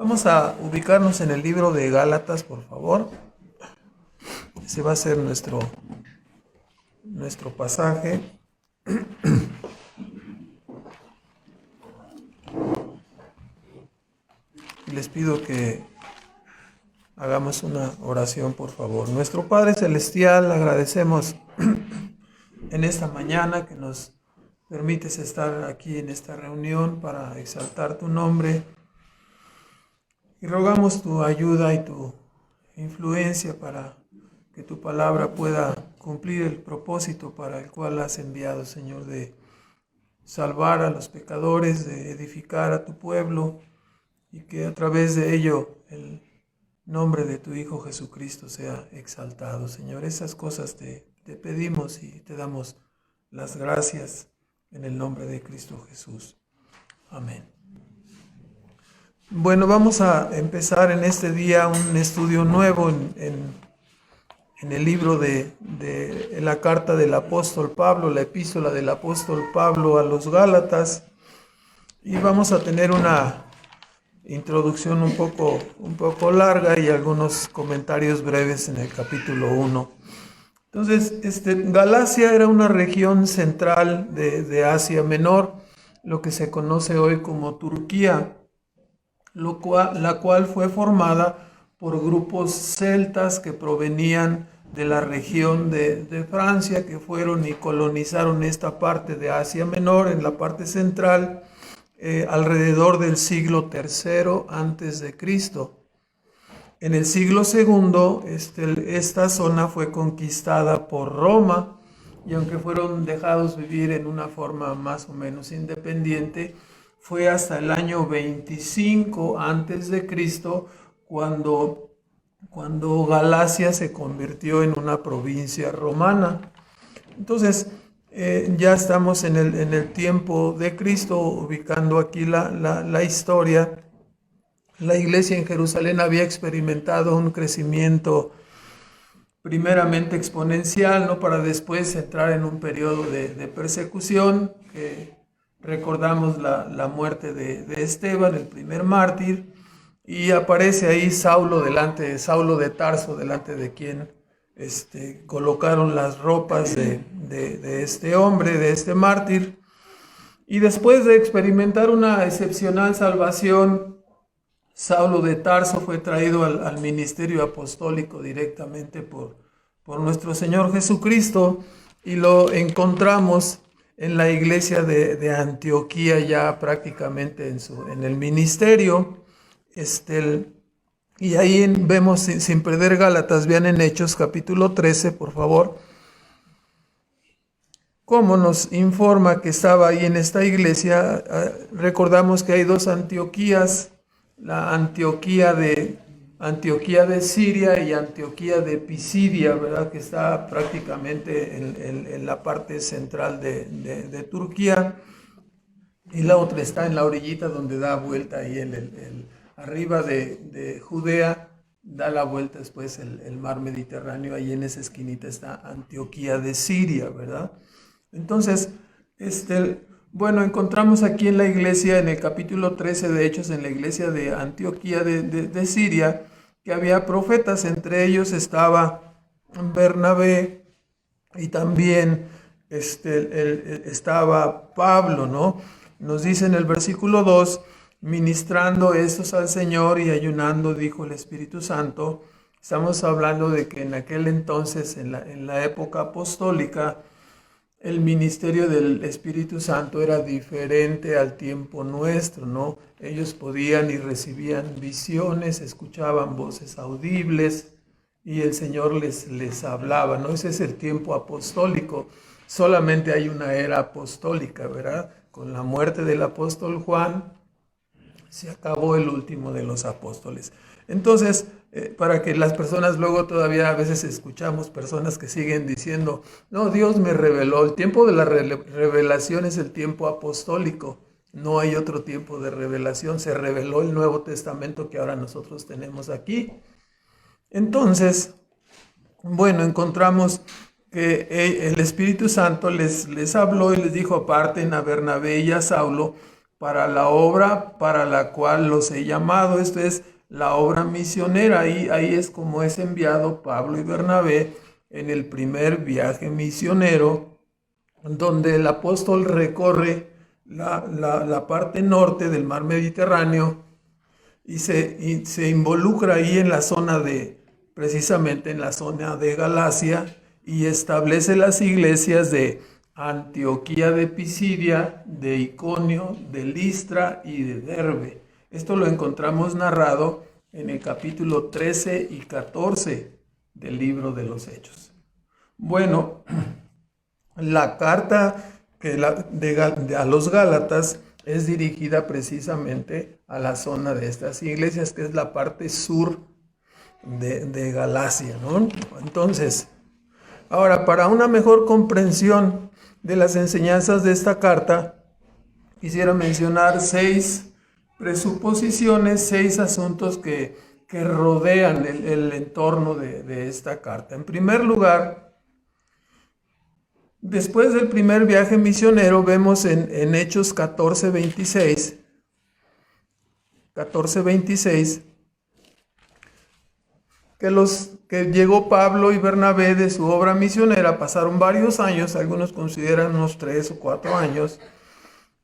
Vamos a ubicarnos en el libro de Gálatas, por favor. Ese va a ser nuestro pasaje. Y les pido que hagamos una oración, por favor. Nuestro Padre Celestial, agradecemos en esta mañana que nos permites estar aquí en esta reunión para exaltar tu nombre. Y rogamos tu ayuda y tu influencia para que tu palabra pueda cumplir el propósito para el cual has enviado, Señor, de salvar a los pecadores, de edificar a tu pueblo, y que a través de ello el nombre de tu Hijo Jesucristo sea exaltado. Señor, esas cosas te pedimos y te damos las gracias en el nombre de Cristo Jesús. Amén. Bueno, vamos a empezar en este día un estudio nuevo en el libro de la carta del apóstol Pablo, la epístola del apóstol Pablo a los Gálatas, y vamos a tener una introducción un poco larga y algunos comentarios breves en el capítulo 1. Entonces, Galacia era una región central de Asia Menor, lo que se conoce hoy como Turquía, la cual fue formada por grupos celtas que provenían de la región de Francia, que fueron y colonizaron esta parte de Asia Menor, en la parte central, alrededor del siglo III antes de Cristo. En el siglo II, esta zona fue conquistada por Roma, y aunque fueron dejados vivir en una forma más o menos independiente, fue hasta el año 25 antes de Cristo cuando Galacia se convirtió en una provincia romana. Entonces, ya estamos en el tiempo de Cristo, ubicando aquí la historia. La iglesia en Jerusalén había experimentado un crecimiento primeramente exponencial, ¿no? Para después entrar en un periodo de persecución, que recordamos la muerte de Esteban, el primer mártir, y aparece ahí Saulo de Tarso, delante de quien colocaron las ropas de este hombre, de este mártir. Y después de experimentar una excepcional salvación, Saulo de Tarso fue traído al ministerio apostólico directamente por nuestro Señor Jesucristo, y lo encontramos en la iglesia de Antioquía, ya prácticamente en el ministerio. Y ahí vemos, sin perder Gálatas, vean en Hechos capítulo 13, por favor, cómo nos informa que estaba ahí en esta iglesia. Recordamos que hay dos Antioquías, la Antioquía de Siria y Antioquía de Pisidia, ¿verdad? Que está prácticamente en la parte central de Turquía, y la otra está en la orillita donde da vuelta ahí arriba de Judea, da la vuelta después el mar Mediterráneo. Ahí en esa esquinita está Antioquía de Siria, ¿verdad? Entonces, bueno, encontramos aquí en la iglesia, en el capítulo 13 de Hechos, en la iglesia de Antioquía de Siria, que había profetas. Entre ellos estaba Bernabé, y también estaba Pablo, ¿no? Nos dice en el versículo 2, ministrando estos al Señor y ayunando, dijo el Espíritu Santo. Estamos hablando de que en aquel entonces, en la época apostólica, el ministerio del Espíritu Santo era diferente al tiempo nuestro, ¿no? Ellos podían y recibían visiones, escuchaban voces audibles, y el Señor les hablaba, ¿no? Ese es el tiempo apostólico. Solamente hay una era apostólica, ¿verdad? Con la muerte del apóstol Juan se acabó el último de los apóstoles. Entonces, para que las personas luego todavía a veces escuchamos personas que siguen diciendo, no, Dios me reveló. El tiempo de la revelación es el tiempo apostólico. No hay otro tiempo de revelación. Se reveló el Nuevo Testamento que ahora nosotros tenemos aquí. Entonces, bueno, encontramos que el Espíritu Santo les habló y les dijo: aparten a Bernabé y a Saulo para la obra para la cual los he llamado. Esto es la obra misionera. Ahí es como es enviado Pablo y Bernabé en el primer viaje misionero, donde el apóstol recorre la parte norte del mar Mediterráneo y se involucra ahí en la zona precisamente en la zona de Galacia, y establece las iglesias de Antioquía de Pisidia, de Iconio, de Listra y de Derbe. Esto lo encontramos narrado en el capítulo 13 y 14 del libro de los Hechos. Bueno, la carta a los Gálatas es dirigida precisamente a la zona de estas iglesias, que es la parte sur de Galacia, ¿no? Entonces, ahora, para una mejor comprensión de las enseñanzas de esta carta, quisiera mencionar 6 presuposiciones, 6 asuntos que rodean el entorno de esta carta. En primer lugar, después del primer viaje misionero, vemos en Hechos 14:26, que llegó Pablo y Bernabé de su obra misionera. Pasaron varios años, algunos consideran unos 3 o 4 años,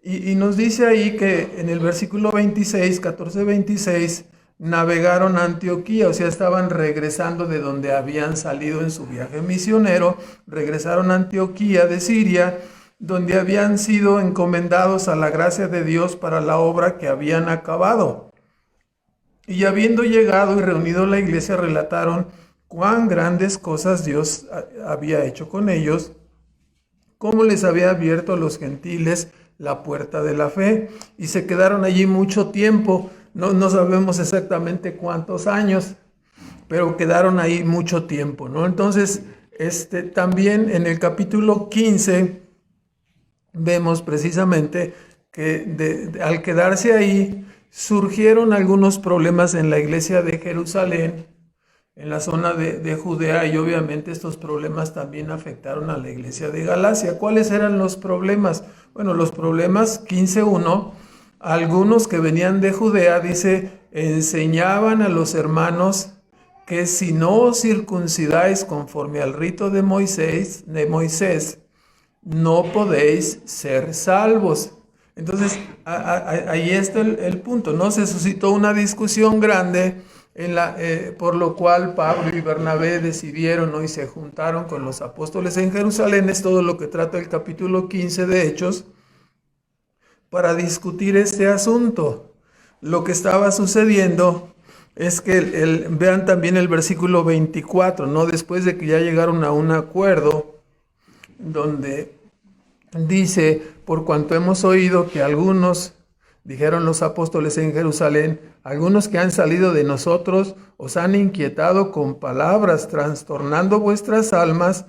y nos dice ahí que en el versículo 26, 14:26, navegaron a Antioquía, o sea, estaban regresando de donde habían salido en su viaje misionero, regresaron a Antioquía de Siria, donde habían sido encomendados a la gracia de Dios para la obra que habían acabado. Y habiendo llegado y reunido la iglesia, relataron cuán grandes cosas Dios había hecho con ellos, cómo les había abierto a los gentiles la puerta de la fe, y se quedaron allí mucho tiempo. No sabemos exactamente cuántos años, pero quedaron ahí mucho tiempo, ¿no? Entonces, también en el capítulo 15 vemos precisamente que al quedarse ahí surgieron algunos problemas en la iglesia de Jerusalén, en la zona de Judea, y obviamente estos problemas también afectaron a la iglesia de Galacia. ¿Cuáles eran los problemas? Bueno, los problemas, 15:1, algunos que venían de Judea, dice, enseñaban a los hermanos que si no os circuncidáis conforme al rito de Moisés, no podéis ser salvos. Entonces, ahí está el punto, ¿no? Se suscitó una discusión grande por lo cual Pablo y Bernabé decidieron, ¿no?, y se juntaron con los apóstoles en Jerusalén. Es todo lo que trata el capítulo 15 de Hechos, para discutir este asunto. Lo que estaba sucediendo es que, vean también el versículo 24, ¿no? Después de que ya llegaron a un acuerdo, donde dice, por cuanto hemos oído que algunos, dijeron los apóstoles en Jerusalén, algunos que han salido de nosotros os han inquietado con palabras, trastornando vuestras almas,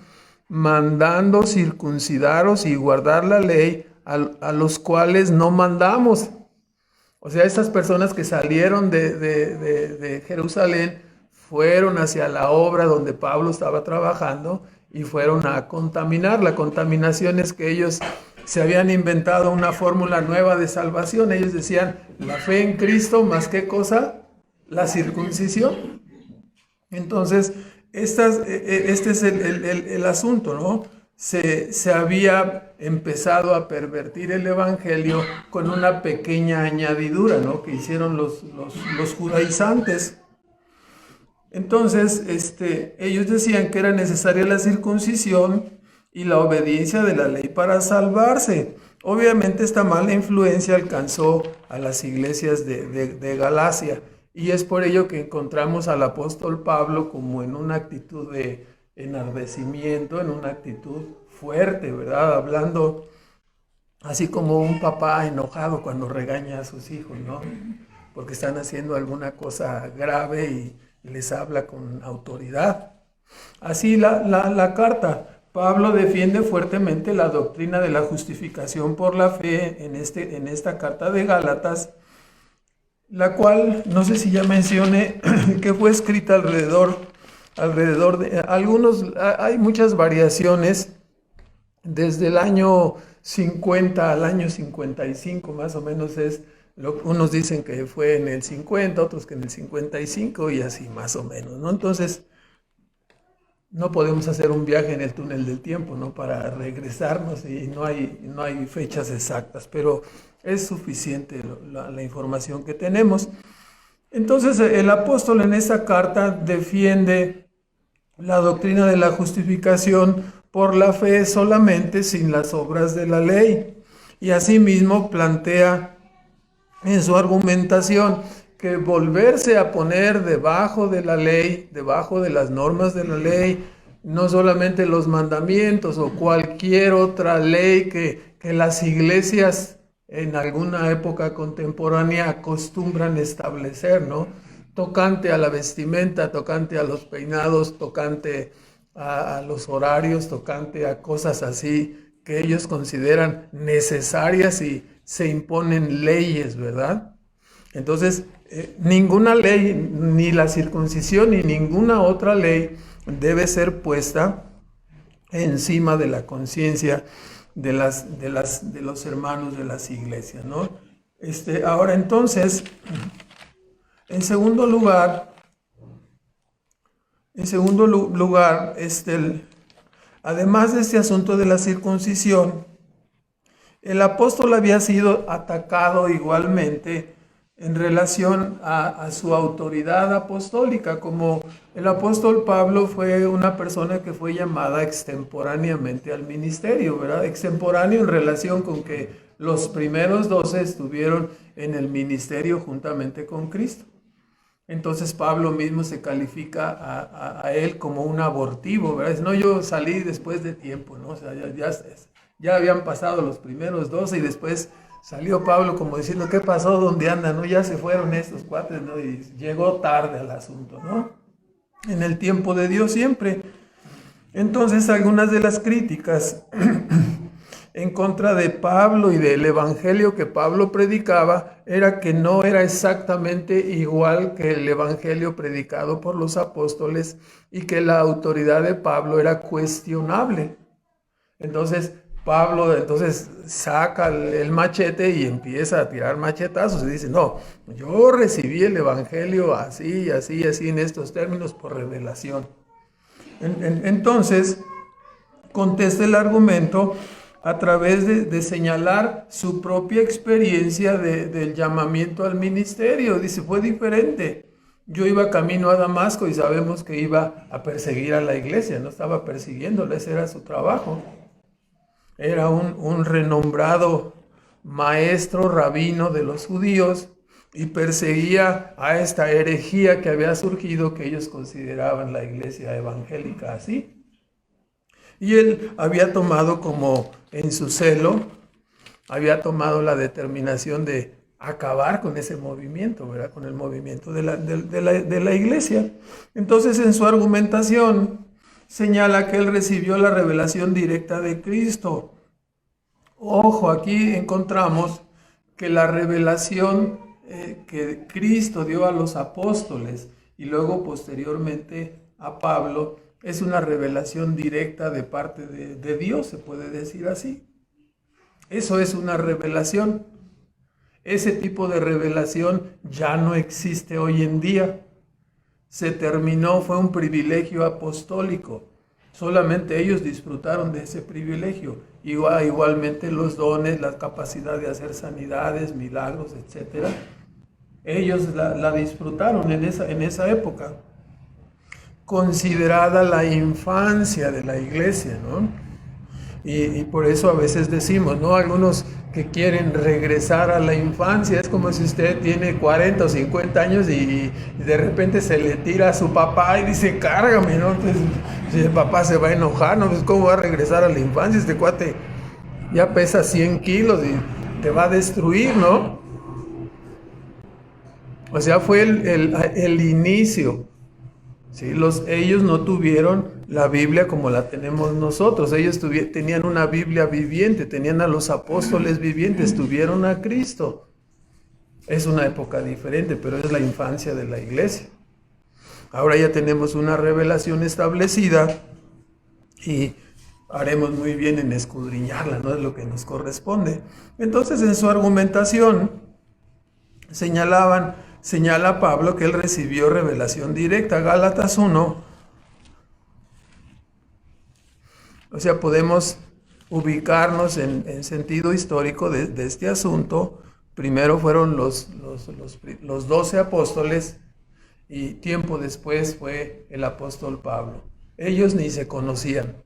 mandando circuncidaros y guardar la ley, a los cuales no mandamos. O sea, estas personas que salieron de Jerusalén fueron hacia la obra donde Pablo estaba trabajando y fueron a contaminar. La contaminación es que ellos se habían inventado una fórmula nueva de salvación. Ellos decían, la fe en Cristo más qué cosa, la circuncisión. Entonces, este es el asunto, ¿no? Se había empezado a pervertir el evangelio con una pequeña añadidura, ¿no?, que hicieron los judaizantes. Entonces, ellos decían que era necesaria la circuncisión y la obediencia de la ley para salvarse. Obviamente esta mala influencia alcanzó a las iglesias de Galacia, y es por ello que encontramos al apóstol Pablo como en una actitud de enardecimiento, en una actitud fuerte, ¿verdad? Hablando así como un papá enojado cuando regaña a sus hijos, ¿no? Porque están haciendo alguna cosa grave y les habla con autoridad. Así la carta. Pablo defiende fuertemente la doctrina de la justificación por la fe en esta carta de Gálatas, la cual, no sé si ya mencioné, que fue escrita alrededor de algunos, hay muchas variaciones, desde el año 50 al año 55, más o menos es, unos dicen que fue en el 50, otros que en el 55 y así más o menos, ¿no? Entonces, no podemos hacer un viaje en el túnel del tiempo, ¿no? Para regresarnos y no hay fechas exactas, pero es suficiente la información que tenemos. Entonces, el apóstol en esta carta defiende la doctrina de la justificación por la fe solamente, sin las obras de la ley. Y asimismo plantea en su argumentación que volverse a poner debajo de la ley, debajo de las normas de la ley, no solamente los mandamientos o cualquier otra ley que las iglesias en alguna época contemporánea acostumbran establecer, ¿no? Tocante a la vestimenta, tocante a los peinados, tocante a los horarios, tocante a cosas así que ellos consideran necesarias y se imponen leyes, ¿verdad? Entonces, ninguna ley, ni la circuncisión, ni ninguna otra ley debe ser puesta encima de la conciencia de los hermanos de las iglesias, ¿no? Ahora entonces, en segundo lugar, además de este asunto de la circuncisión, el apóstol había sido atacado igualmente en relación a su autoridad apostólica, como el apóstol Pablo fue una persona que fue llamada extemporáneamente al ministerio, ¿verdad? Extemporáneo en relación con que los primeros 12 estuvieron en el ministerio juntamente con Cristo. Entonces Pablo mismo se califica a él como un abortivo, ¿verdad? No, yo salí después de tiempo, ¿no? O sea, ya habían pasado los primeros 12 y después salió Pablo como diciendo, ¿qué pasó? ¿Dónde andan? ¿No? Ya se fueron estos cuates, ¿no? Y llegó tarde al asunto, ¿no? En el tiempo de Dios siempre. Entonces, algunas de las críticas en contra de Pablo y del evangelio que Pablo predicaba era que no era exactamente igual que el evangelio predicado por los apóstoles y que la autoridad de Pablo era cuestionable. Entonces, Pablo saca el machete y empieza a tirar machetazos y dice, no, yo recibí el evangelio así, así, así, en estos términos por revelación. Entonces, contesta el argumento a través de señalar su propia experiencia del llamamiento al ministerio. Dice, fue diferente. Yo iba camino a Damasco y sabemos que iba a perseguir a la iglesia, no estaba persiguiéndola, ese era su trabajo. Era un renombrado maestro rabino de los judíos y perseguía a esta herejía que había surgido, que ellos consideraban la iglesia evangélica así. Y él había tomado como en su celo, había tomado la determinación de acabar con ese movimiento, ¿verdad? Con el movimiento de la iglesia. Entonces, en su argumentación señala que él recibió la revelación directa de Cristo. Ojo, aquí encontramos que la revelación que Cristo dio a los apóstoles y luego posteriormente a Pablo es una revelación directa de parte de Dios, se puede decir así. Eso es una revelación. Ese tipo de revelación ya no existe hoy en día. Se terminó, fue un privilegio apostólico. Solamente ellos disfrutaron de ese privilegio. Igualmente los dones, la capacidad de hacer sanidades, milagros, etc. Ellos la disfrutaron en esa época. Considerada la infancia de la iglesia, ¿no? Y por eso a veces decimos, ¿no? Algunos que quieren regresar a la infancia, es como si usted tiene 40 o 50 años y de repente se le tira a su papá y dice, cárgame, ¿no? Entonces, si el papá se va a enojar, ¿no? Pues, ¿cómo va a regresar a la infancia? Este cuate ya pesa 100 kilos y te va a destruir, ¿no? O sea, fue el inicio. ¿Sí? Ellos no tuvieron la Biblia como la tenemos nosotros. Ellos tenían una Biblia viviente, tenían a los apóstoles vivientes, tuvieron a Cristo. Es una época diferente, pero es la infancia de la iglesia. Ahora ya tenemos una revelación establecida y haremos muy bien en escudriñarla, no es lo que nos corresponde. Entonces, en su argumentación señala Pablo que él recibió revelación directa. Gálatas 1, o sea, podemos ubicarnos en sentido histórico de este asunto. Primero fueron los 12 apóstoles y tiempo después fue el apóstol Pablo. Ellos ni se conocían.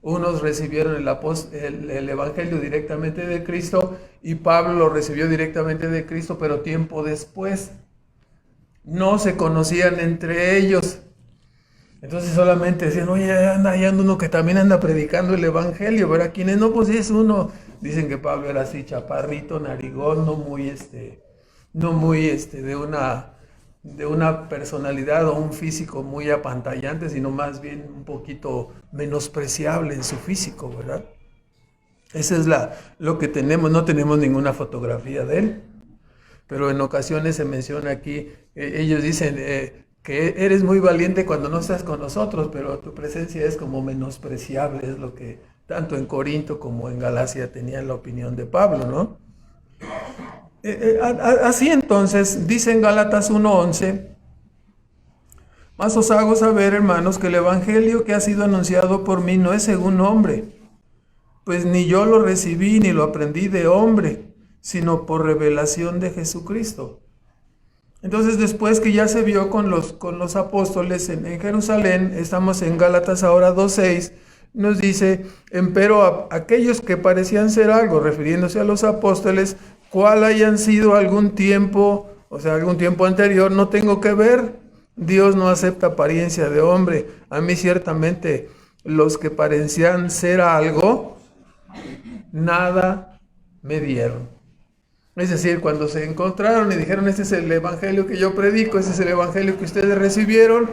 Unos recibieron el Evangelio directamente de Cristo y Pablo lo recibió directamente de Cristo, pero tiempo después. No se conocían entre ellos. Entonces solamente decían, oye, anda uno que también anda predicando el Evangelio, ¿verdad? Quienes no, pues es uno. Dicen que Pablo era así, chaparrito, narigón, no muy de una personalidad o un físico muy apantallante, sino más bien un poquito menospreciable en su físico, ¿verdad? Esa es lo que tenemos, no tenemos ninguna fotografía de él, pero en ocasiones se menciona aquí, ellos dicen que eres muy valiente cuando no estás con nosotros, pero tu presencia es como menospreciable, es lo que tanto en Corinto como en Galacia tenían la opinión de Pablo, ¿no? Así entonces, dice en Gálatas 1:11, mas os hago saber, hermanos, que el evangelio que ha sido anunciado por mí no es según hombre, pues ni yo lo recibí ni lo aprendí de hombre, sino por revelación de Jesucristo. Entonces, después que ya se vio con los apóstoles en Jerusalén, estamos en Gálatas ahora 2:6, nos dice, empero aquellos que parecían ser algo, refiriéndose a los apóstoles, cuál hayan sido algún tiempo, o sea, algún tiempo anterior, no tengo que ver. Dios no acepta apariencia de hombre. A mí ciertamente los que parecían ser algo, nada me dieron. Es decir, cuando se encontraron y dijeron, este es el evangelio que yo predico, este es el evangelio que ustedes recibieron,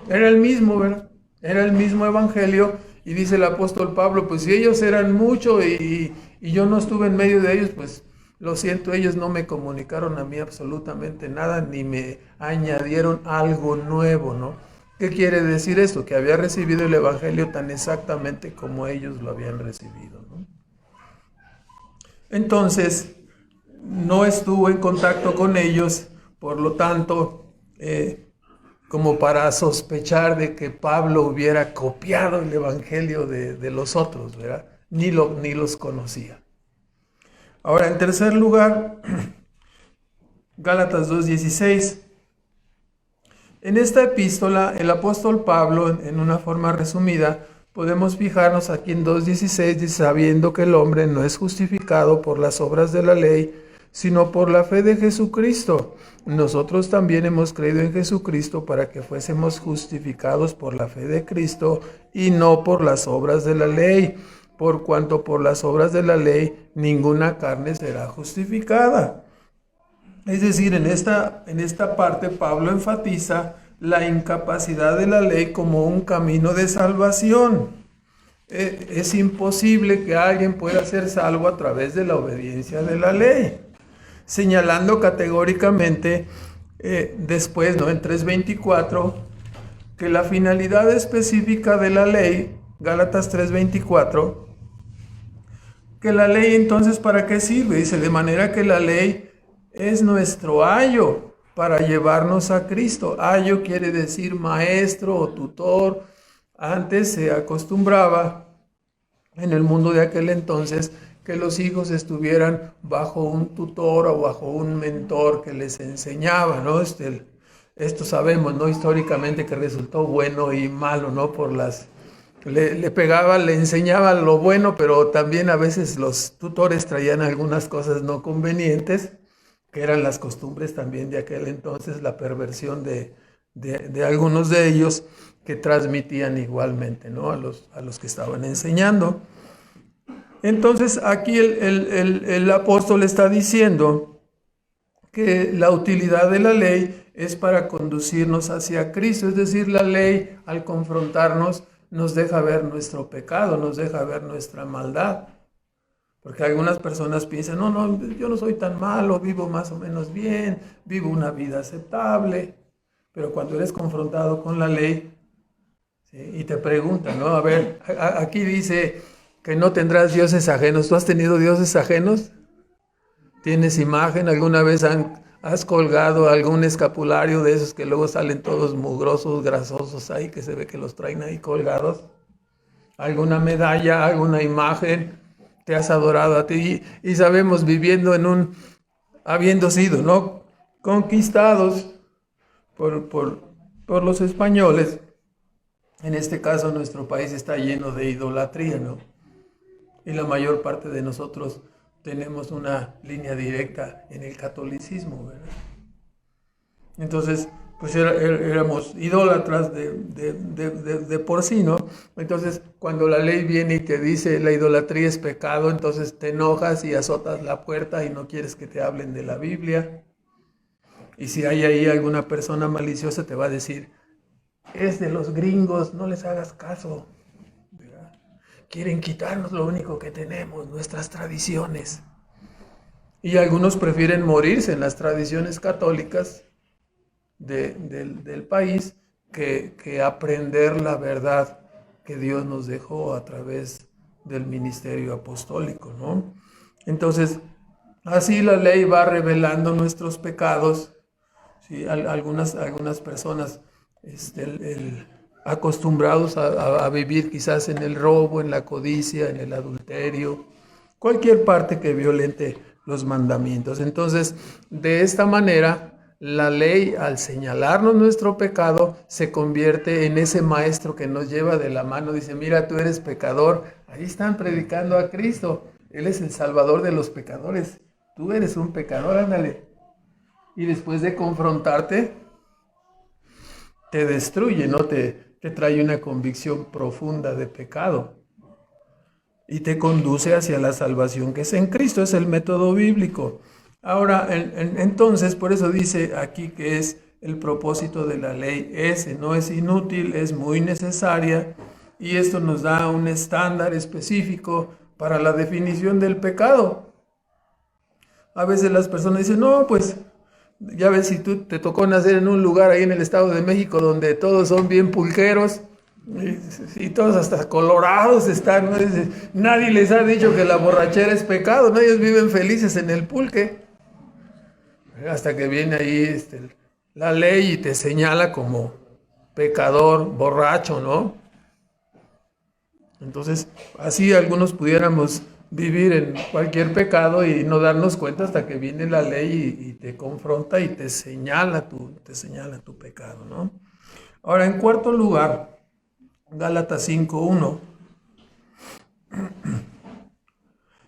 era el mismo, ¿verdad? Era el mismo evangelio. Y dice el apóstol Pablo, pues si ellos eran mucho y yo no estuve en medio de ellos, pues lo siento, ellos no me comunicaron a mí absolutamente nada, ni me añadieron algo nuevo, ¿no? ¿Qué quiere decir esto? Que había recibido el evangelio tan exactamente como ellos lo habían recibido, ¿no? Entonces, no estuvo en contacto con ellos, por lo tanto, como para sospechar de que Pablo hubiera copiado el evangelio de los otros, ¿verdad? Ni los conocía. Ahora, en tercer lugar, Gálatas 2:16. En esta epístola, el apóstol Pablo, en una forma resumida, podemos fijarnos aquí en 2:16, sabiendo que el hombre no es justificado por las obras de la ley, sino por la fe de Jesucristo. Nosotros también hemos creído en Jesucristo para que fuésemos justificados por la fe de Cristo y no por las obras de la ley, por cuanto por las obras de la ley ninguna carne será justificada. Es decir, en esta parte Pablo enfatiza la incapacidad de la ley como un camino de salvación. Es imposible que alguien pueda ser salvo a través de la obediencia de la ley, señalando categóricamente después, ¿no? En 3:24, que la finalidad específica de la ley, Gálatas 3:24, que la ley entonces ¿para qué sirve? Dice, de manera que la ley es nuestro ayo para llevarnos a Cristo. Ayo quiere decir maestro o tutor. Antes se acostumbraba en el mundo de aquel entonces que los hijos estuvieran bajo un tutor o bajo un mentor que les enseñaba, ¿no? Esto sabemos, ¿no? Históricamente que resultó bueno y malo, ¿no? Le pegaba, le enseñaba lo bueno, pero también a veces los tutores traían algunas cosas no convenientes, que eran las costumbres también de aquel entonces, la perversión de algunos de ellos que transmitían igualmente, ¿no? a los que estaban enseñando. Entonces aquí el apóstol está diciendo que la utilidad de la ley es para conducirnos hacia Cristo, es decir, la ley al confrontarnos nos deja ver nuestro pecado, nos deja ver nuestra maldad. Porque algunas personas piensan, no, yo no soy tan malo, vivo más o menos bien, vivo una vida aceptable. Pero cuando eres confrontado con la ley, ¿sí? Y te preguntan, ¿no? A ver, aquí dice que no tendrás dioses ajenos. ¿Tú has tenido dioses ajenos? ¿Tienes imagen? ¿Alguna vez has colgado algún escapulario de esos que luego salen todos mugrosos, grasosos ahí, que se ve que los traen ahí colgados? ¿Alguna medalla, alguna imagen? ¿Te has adorado a ti? Y sabemos, viviendo habiendo sido, ¿no?, conquistados por los españoles. En este caso, nuestro país está lleno de idolatría, ¿no? Y la mayor parte de nosotros tenemos una línea directa en el catolicismo, ¿verdad? Entonces, pues éramos idólatras de por sí, ¿no? Entonces, cuando la ley viene y te dice la idolatría es pecado, entonces te enojas y azotas la puerta y no quieres que te hablen de la Biblia. Y si hay ahí alguna persona maliciosa, te va a decir, es de los gringos, no les hagas caso. Quieren quitarnos lo único que tenemos, nuestras tradiciones. Y algunos prefieren morirse en las tradiciones católicas del país que aprender la verdad que Dios nos dejó a través del ministerio apostólico, ¿no? Entonces, así la ley va revelando nuestros pecados. ¿Sí? Algunas personas acostumbrados a vivir quizás en el robo, en la codicia, en el adulterio, cualquier parte que violente los mandamientos. Entonces, de esta manera, la ley, al señalarnos nuestro pecado, se convierte en ese maestro que nos lleva de la mano. Dice, mira, tú eres pecador. Ahí están predicando a Cristo. Él es el salvador de los pecadores. Tú eres un pecador, ándale. Y después de confrontarte, te destruye, ¿no? Te trae una convicción profunda de pecado y te conduce hacia la salvación que es en Cristo. Es el método bíblico. Ahora, entonces, por eso dice aquí que es el propósito de la ley ese. No es inútil, es muy necesaria, y esto nos da un estándar específico para la definición del pecado. A veces las personas dicen, no, pues ya ves, si tú te tocó nacer en un lugar ahí en el Estado de México donde todos son bien pulqueros y todos hasta colorados están, ¿no? Nadie les ha dicho que la borrachera es pecado, ¿no? Ellos viven felices en el pulque. Hasta que viene ahí la ley y te señala como pecador, borracho, ¿no? Entonces, así algunos pudiéramos vivir en cualquier pecado y no darnos cuenta hasta que viene la ley y te confronta y te señala tu pecado, ¿no? Ahora, en cuarto lugar, Gálatas 5:1.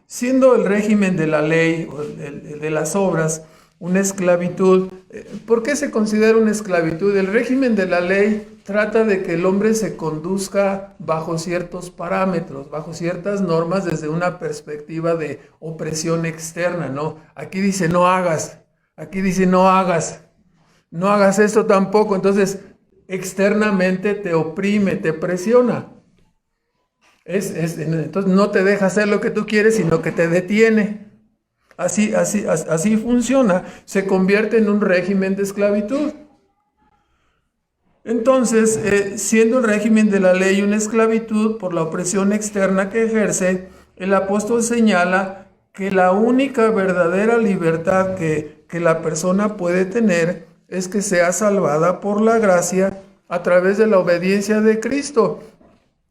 Siendo el régimen de la ley o el de las obras una esclavitud, ¿por qué se considera una esclavitud? El régimen de la ley trata de que el hombre se conduzca bajo ciertos parámetros, bajo ciertas normas desde una perspectiva de opresión externa, ¿no? Aquí dice no hagas, aquí dice no hagas esto tampoco, entonces externamente te oprime, te presiona. Entonces no te deja hacer lo que tú quieres, sino que te detiene. Así funciona, se convierte en un régimen de esclavitud. Entonces, siendo el régimen de la ley una esclavitud por la opresión externa que ejerce, el apóstol señala que la única verdadera libertad que la persona puede tener es que sea salvada por la gracia a través de la obediencia de Cristo,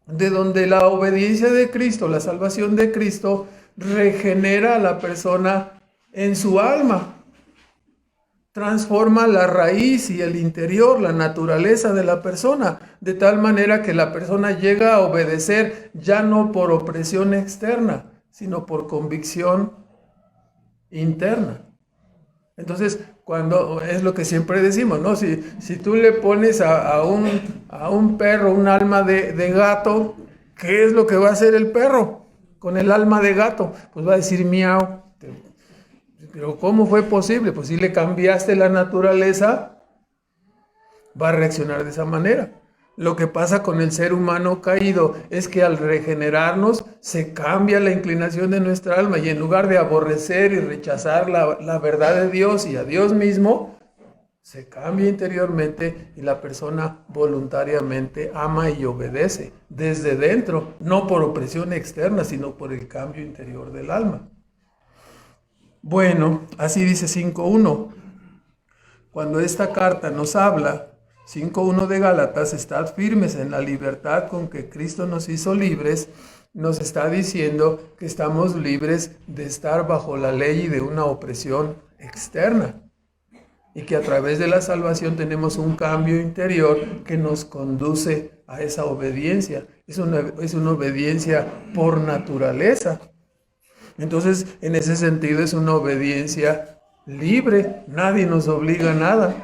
de donde la obediencia de Cristo, la salvación de Cristo, regenera a la persona en su alma, transforma la raíz y el interior, la naturaleza de la persona, de tal manera que la persona llega a obedecer ya no por opresión externa, sino por convicción interna. Entonces, cuando es lo que siempre decimos, ¿no? Si tú le pones a un perro un alma de gato, ¿qué es lo que va a hacer el perro con el alma de gato? Pues va a decir miau. Pero ¿cómo fue posible? Pues si le cambiaste la naturaleza, va a reaccionar de esa manera. Lo que pasa con el ser humano caído es que al regenerarnos se cambia la inclinación de nuestra alma y en lugar de aborrecer y rechazar la verdad de Dios y a Dios mismo, Se cambia interiormente y la persona voluntariamente ama y obedece desde dentro, no por opresión externa, sino por el cambio interior del alma. Bueno, así dice 5.1. Cuando esta carta nos habla, 5.1 de Gálatas, estad firmes en la libertad con que Cristo nos hizo libres, nos está diciendo que estamos libres de estar bajo la ley y de una opresión externa. Y que a través de la salvación tenemos un cambio interior que nos conduce a esa obediencia. Es una obediencia por naturaleza. Entonces, en ese sentido, es una obediencia libre. Nadie nos obliga a nada.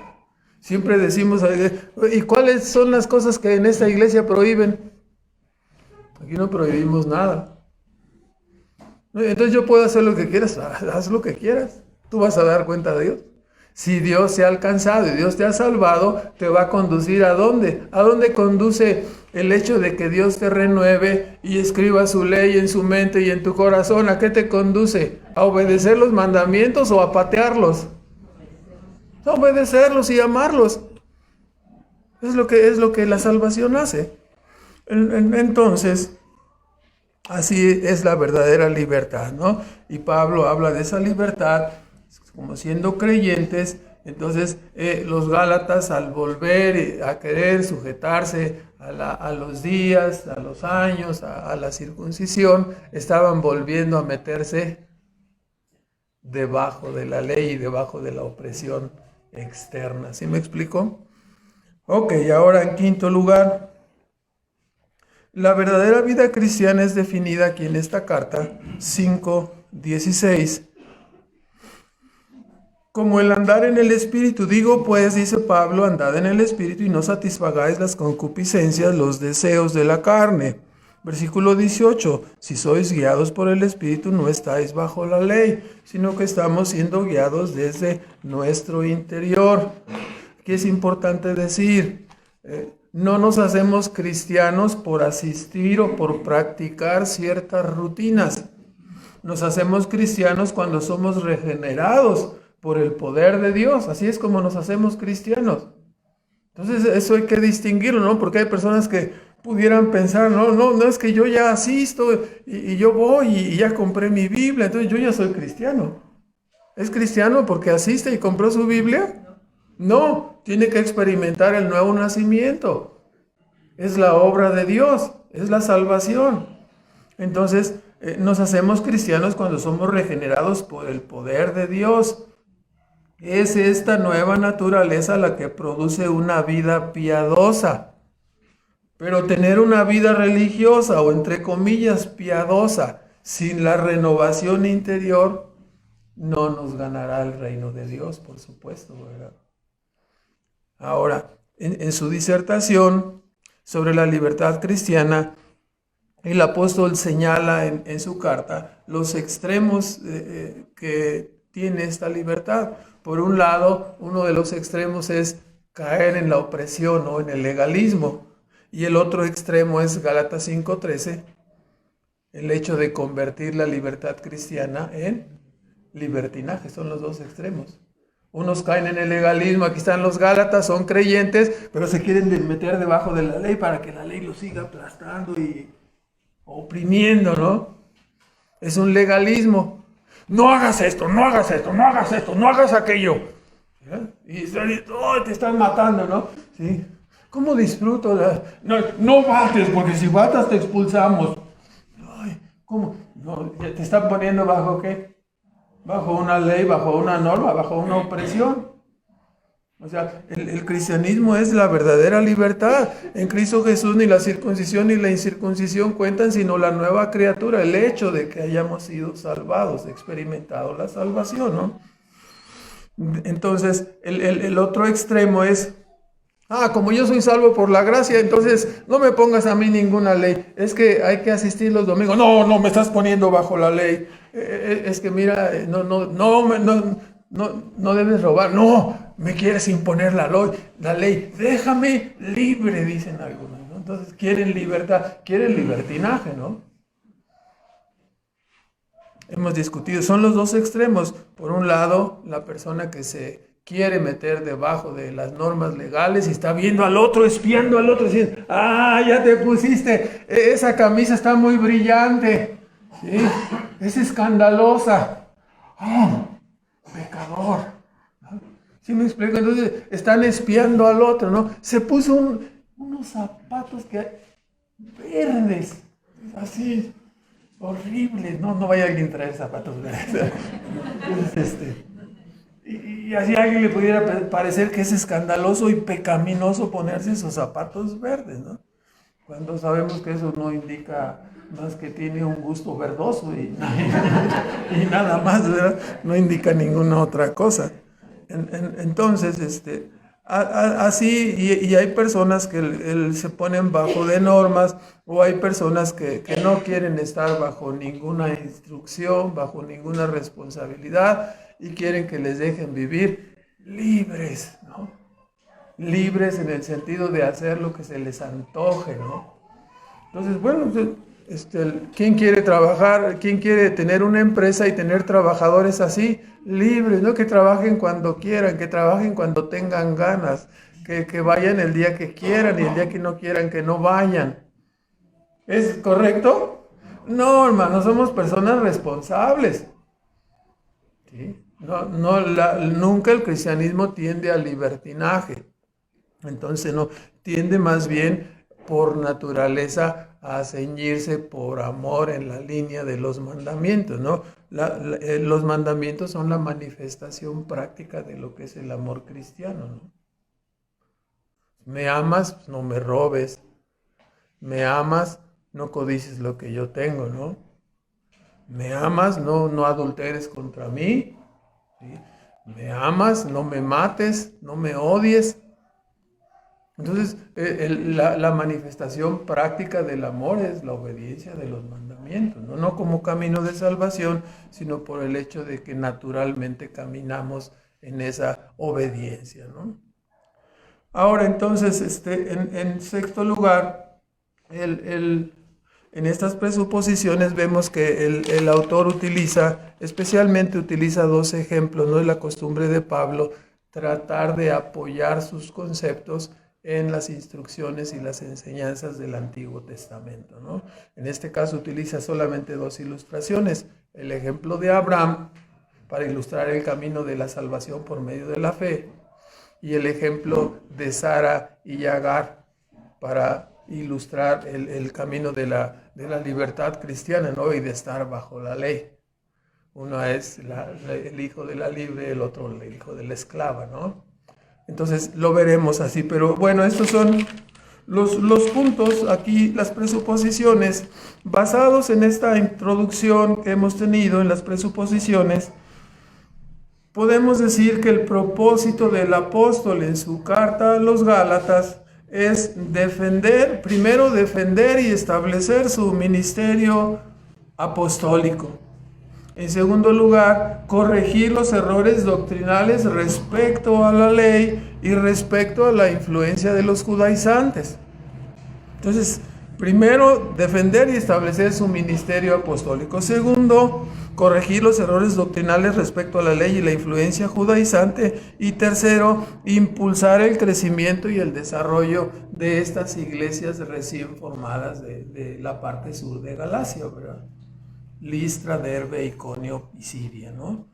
Siempre decimos, ¿y cuáles son las cosas que en esta iglesia prohíben? Aquí no prohibimos nada. Entonces yo puedo hacer lo que quieras. Haz lo que quieras. Tú vas a dar cuenta de Dios. Si Dios te ha alcanzado y Dios te ha salvado, te va a conducir ¿a dónde? ¿A dónde conduce el hecho de que Dios te renueve y escriba su ley en su mente y en tu corazón? ¿A qué te conduce? ¿A obedecer los mandamientos o a patearlos? A obedecerlos y amarlos. Es lo que la salvación hace. Entonces, así es la verdadera libertad, ¿no? Y Pablo habla de esa libertad como siendo creyentes. Entonces los Gálatas, al volver a querer sujetarse a los días, a los años, a la circuncisión, estaban volviendo a meterse debajo de la ley y debajo de la opresión externa. ¿Sí me explico? Ok, ahora en quinto lugar, la verdadera vida cristiana es definida aquí en esta carta 5:16. Como el andar en el Espíritu, digo pues, dice Pablo, andad en el Espíritu y no satisfagáis las concupiscencias, los deseos de la carne. Versículo 18, si sois guiados por el Espíritu no estáis bajo la ley, sino que estamos siendo guiados desde nuestro interior. Aquí es importante decir, no nos hacemos cristianos por asistir o por practicar ciertas rutinas. Nos hacemos cristianos cuando somos regenerados por el poder de Dios. Así es como nos hacemos cristianos. Entonces eso hay que distinguirlo, ¿no? Porque hay personas que pudieran pensar, no es que yo ya asisto y yo voy y ya compré mi Biblia, entonces yo ya soy cristiano. ¿Es cristiano porque asiste y compró su Biblia? No, tiene que experimentar el nuevo nacimiento. Es la obra de Dios, es la salvación. Entonces nos hacemos cristianos cuando somos regenerados por el poder de Dios. Es esta nueva naturaleza la que produce una vida piadosa. Pero tener una vida religiosa o entre comillas piadosa sin la renovación interior no nos ganará el reino de Dios, por supuesto, ¿verdad? Ahora, en su disertación sobre la libertad cristiana, el apóstol señala en su carta los extremos que tiene esta libertad. Por un lado, uno de los extremos es caer en la opresión o en el legalismo. Y el otro extremo es Gálatas 5:13, el hecho de convertir la libertad cristiana en libertinaje. Son los dos extremos. Unos caen en el legalismo, aquí están los Gálatas, son creyentes, pero se quieren meter debajo de la ley para que la ley los siga aplastando y oprimiendo, ¿no? Es un legalismo. No hagas esto, no hagas esto, no hagas esto, no hagas aquello. ¿Sí? Y te están matando, ¿no? Sí. ¿Cómo disfruto? No bates, porque si batas te expulsamos. Ay, ¿cómo? No, te están poniendo bajo ¿qué? Bajo una ley, bajo una norma, bajo una opresión. O sea, el cristianismo es la verdadera libertad. En Cristo Jesús ni la circuncisión ni la incircuncisión cuentan, sino la nueva criatura, el hecho de que hayamos sido salvados, experimentado la salvación, ¿no? Entonces, el otro extremo es, como yo soy salvo por la gracia, entonces no me pongas a mí ninguna ley. Es que hay que asistir los domingos. No me estás poniendo bajo la ley. Es que mira, no debes robar. No, me quieres imponer la ley. Déjame libre, dicen algunos, ¿no? Entonces quieren libertad, quieren libertinaje, ¿no? Hemos discutido, son los dos extremos. Por un lado, la persona que se quiere meter debajo de las normas legales y está viendo al otro, espiando al otro, diciendo, ya te pusiste, esa camisa está muy brillante, ¿sí? Es escandalosa, pecador, ¿no? ¿Sí me explico? Entonces están espiando al otro, ¿no? Se puso unos zapatos verdes, así, horribles, no vaya alguien a traer zapatos verdes. Y así a alguien le pudiera parecer que es escandaloso y pecaminoso ponerse esos zapatos verdes, ¿no? Cuando sabemos que eso no indica más que tiene un gusto verdoso y nada más, ¿verdad? No indica ninguna otra cosa. Entonces, así, y hay personas que se ponen bajo de normas, o hay personas que no quieren estar bajo ninguna instrucción, bajo ninguna responsabilidad, y quieren que les dejen vivir libres, ¿no? Libres en el sentido de hacer lo que se les antoje, ¿no? Entonces, bueno, ¿quién quiere trabajar? ¿Quién quiere tener una empresa y tener trabajadores así? Libres, ¿no? Que trabajen cuando quieran, que trabajen cuando tengan ganas, que vayan el día que quieran y el día que no quieran que no vayan. ¿Es correcto? No, hermano, somos personas responsables. ¿Sí? Nunca el cristianismo tiende al libertinaje. Entonces, no, tiende más bien por naturaleza a ceñirse por amor en la línea de los mandamientos, ¿no? Los mandamientos son la manifestación práctica de lo que es el amor cristiano, ¿no? Me amas, no me robes. Me amas, no codicies lo que yo tengo, ¿no? Me amas, no adulteres contra mí, ¿sí? Me amas, no me mates, no me odies. Entonces, la manifestación práctica del amor es la obediencia de los mandamientos, ¿no? No como camino de salvación, sino por el hecho de que naturalmente caminamos en esa obediencia, ¿no? Ahora, entonces, en sexto lugar, en estas presuposiciones vemos que el autor especialmente utiliza dos ejemplos, ¿no? Es la costumbre de Pablo tratar de apoyar sus conceptos en las instrucciones y las enseñanzas del Antiguo Testamento, ¿no? En este caso utiliza solamente dos ilustraciones. El ejemplo de Abraham para ilustrar el camino de la salvación por medio de la fe, y el ejemplo de Sara y Agar para ilustrar el camino de la libertad cristiana, ¿no? Y de estar bajo la ley. Uno es el hijo de la libre, el otro el hijo de la esclava, ¿no? Entonces lo veremos así, pero bueno, estos son los puntos aquí, las presuposiciones. Basados en esta introducción que hemos tenido en las presuposiciones, podemos decir que el propósito del apóstol en su carta a los Gálatas es primero defender y establecer su ministerio apostólico. En segundo lugar, corregir los errores doctrinales respecto a la ley y respecto a la influencia de los judaizantes. Entonces, primero, defender y establecer su ministerio apostólico. Segundo, corregir los errores doctrinales respecto a la ley y la influencia judaizante. Y tercero, impulsar el crecimiento y el desarrollo de estas iglesias recién formadas de la parte sur de Galacia, ¿verdad? Listra, Derbe, Iconio y Siria, ¿no?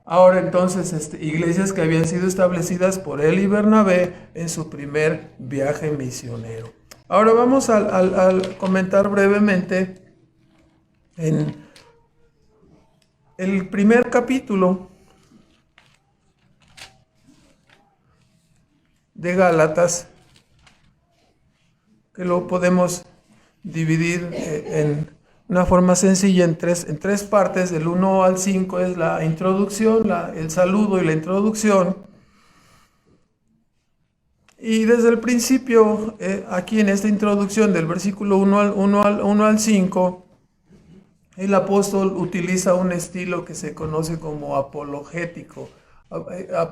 Ahora entonces, iglesias que habían sido establecidas por él y Bernabé en su primer viaje misionero. Ahora vamos a comentar brevemente en el primer capítulo de Gálatas, que lo podemos dividir en una forma sencilla en tres partes. Del 1 al 5 es la introducción, el saludo y la introducción. Y desde el principio, aquí en esta introducción del versículo 1 al 5, el apóstol utiliza un estilo que se conoce como apologético.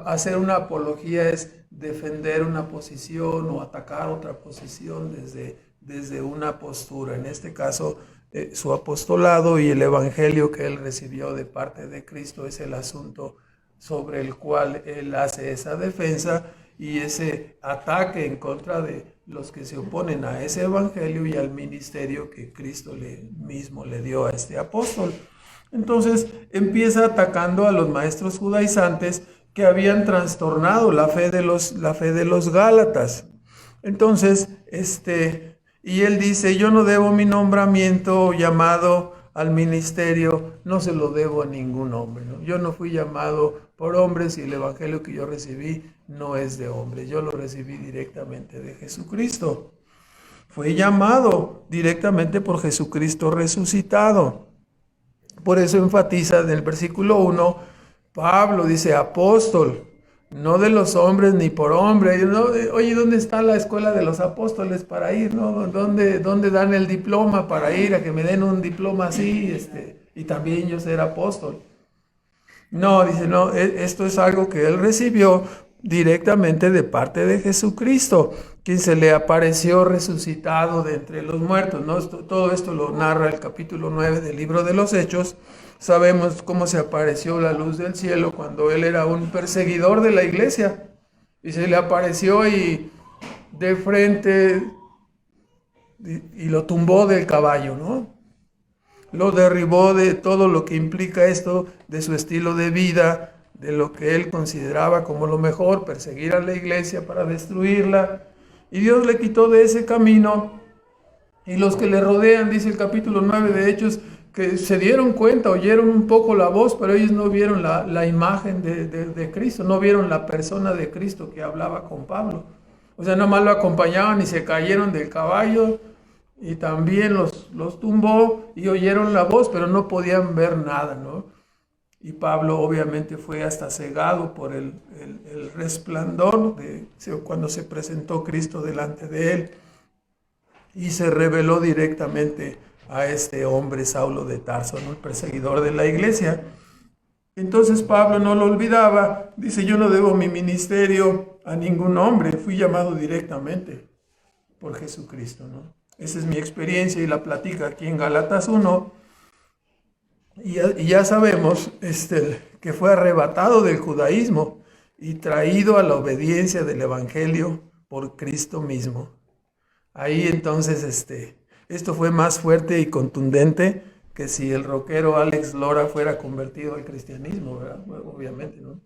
Hacer una apología es defender una posición o atacar otra posición desde una postura. En este caso, su apostolado y el evangelio que él recibió de parte de Cristo es el asunto sobre el cual él hace esa defensa y ese ataque en contra de los que se oponen a ese evangelio y al ministerio que Cristo mismo le dio a este apóstol. Entonces empieza atacando a los maestros judaizantes que habían trastornado la fe de los Gálatas. Entonces, y él dice, yo no debo mi nombramiento llamado al ministerio, no se lo debo a ningún hombre, ¿no? Yo no fui llamado por hombres y el evangelio que yo recibí no es de hombres, yo lo recibí directamente de Jesucristo. Fue llamado directamente por Jesucristo resucitado. Por eso enfatiza en el versículo 1, Pablo dice, apóstol, no de los hombres ni por hombre. ¿No? Oye, ¿dónde está la escuela de los apóstoles para ir? ¿No? ¿Dónde dan el diploma para ir? A que me den un diploma así, y también yo ser apóstol. No, dice, no, esto es algo que él recibió directamente de parte de Jesucristo, quien se le apareció resucitado de entre los muertos, ¿no? Todo esto lo narra el capítulo 9 del libro de los Hechos. Sabemos cómo se apareció la luz del cielo cuando él era un perseguidor de la iglesia y se le apareció y de frente y lo tumbó del caballo, ¿no? Lo derribó de todo lo que implica esto, de su estilo de vida, de lo que él consideraba como lo mejor, perseguir a la iglesia para destruirla. Y Dios le quitó de ese camino. Y los que le rodean, dice el capítulo 9 de Hechos, que se dieron cuenta, oyeron un poco la voz, pero ellos no vieron la imagen de Cristo, no vieron la persona de Cristo que hablaba con Pablo. O sea, nomás lo acompañaban y se cayeron del caballo y también los tumbó y oyeron la voz, pero no podían ver nada, ¿no? Y Pablo obviamente fue hasta cegado por el resplandor cuando se presentó Cristo delante de él y se reveló directamente a este hombre Saulo de Tarso, ¿no? El perseguidor de la iglesia. Entonces Pablo no lo olvidaba, dice, yo no debo mi ministerio a ningún hombre, fui llamado directamente por Jesucristo, ¿no? Esa es mi experiencia y la platica aquí en Gálatas 1. Y ya sabemos que fue arrebatado del judaísmo y traído a la obediencia del evangelio por Cristo mismo. Ahí entonces esto fue más fuerte y contundente que si el rockero Alex Lora fuera convertido al cristianismo, ¿verdad? Obviamente, ¿no?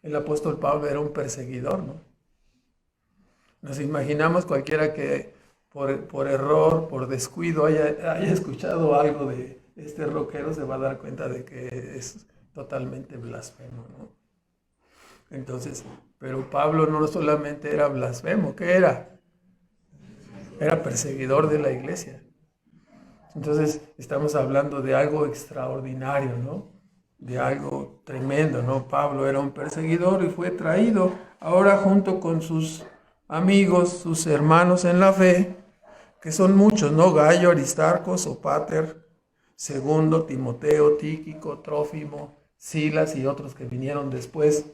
El apóstol Pablo era un perseguidor, ¿no? Nos imaginamos cualquiera que por error, por descuido, haya escuchado algo de este rockero, se va a dar cuenta de que es totalmente blasfemo, ¿no? Entonces, pero Pablo no solamente era blasfemo, ¿qué era? Era perseguidor de la iglesia. Entonces, estamos hablando de algo extraordinario, ¿no? De algo tremendo, ¿no? Pablo era un perseguidor y fue traído ahora junto con sus amigos, sus hermanos en la fe, que son muchos, ¿no? Gallo, Aristarco, Sópater, Segundo, Timoteo, Tíquico, Trófimo, Silas y otros que vinieron después.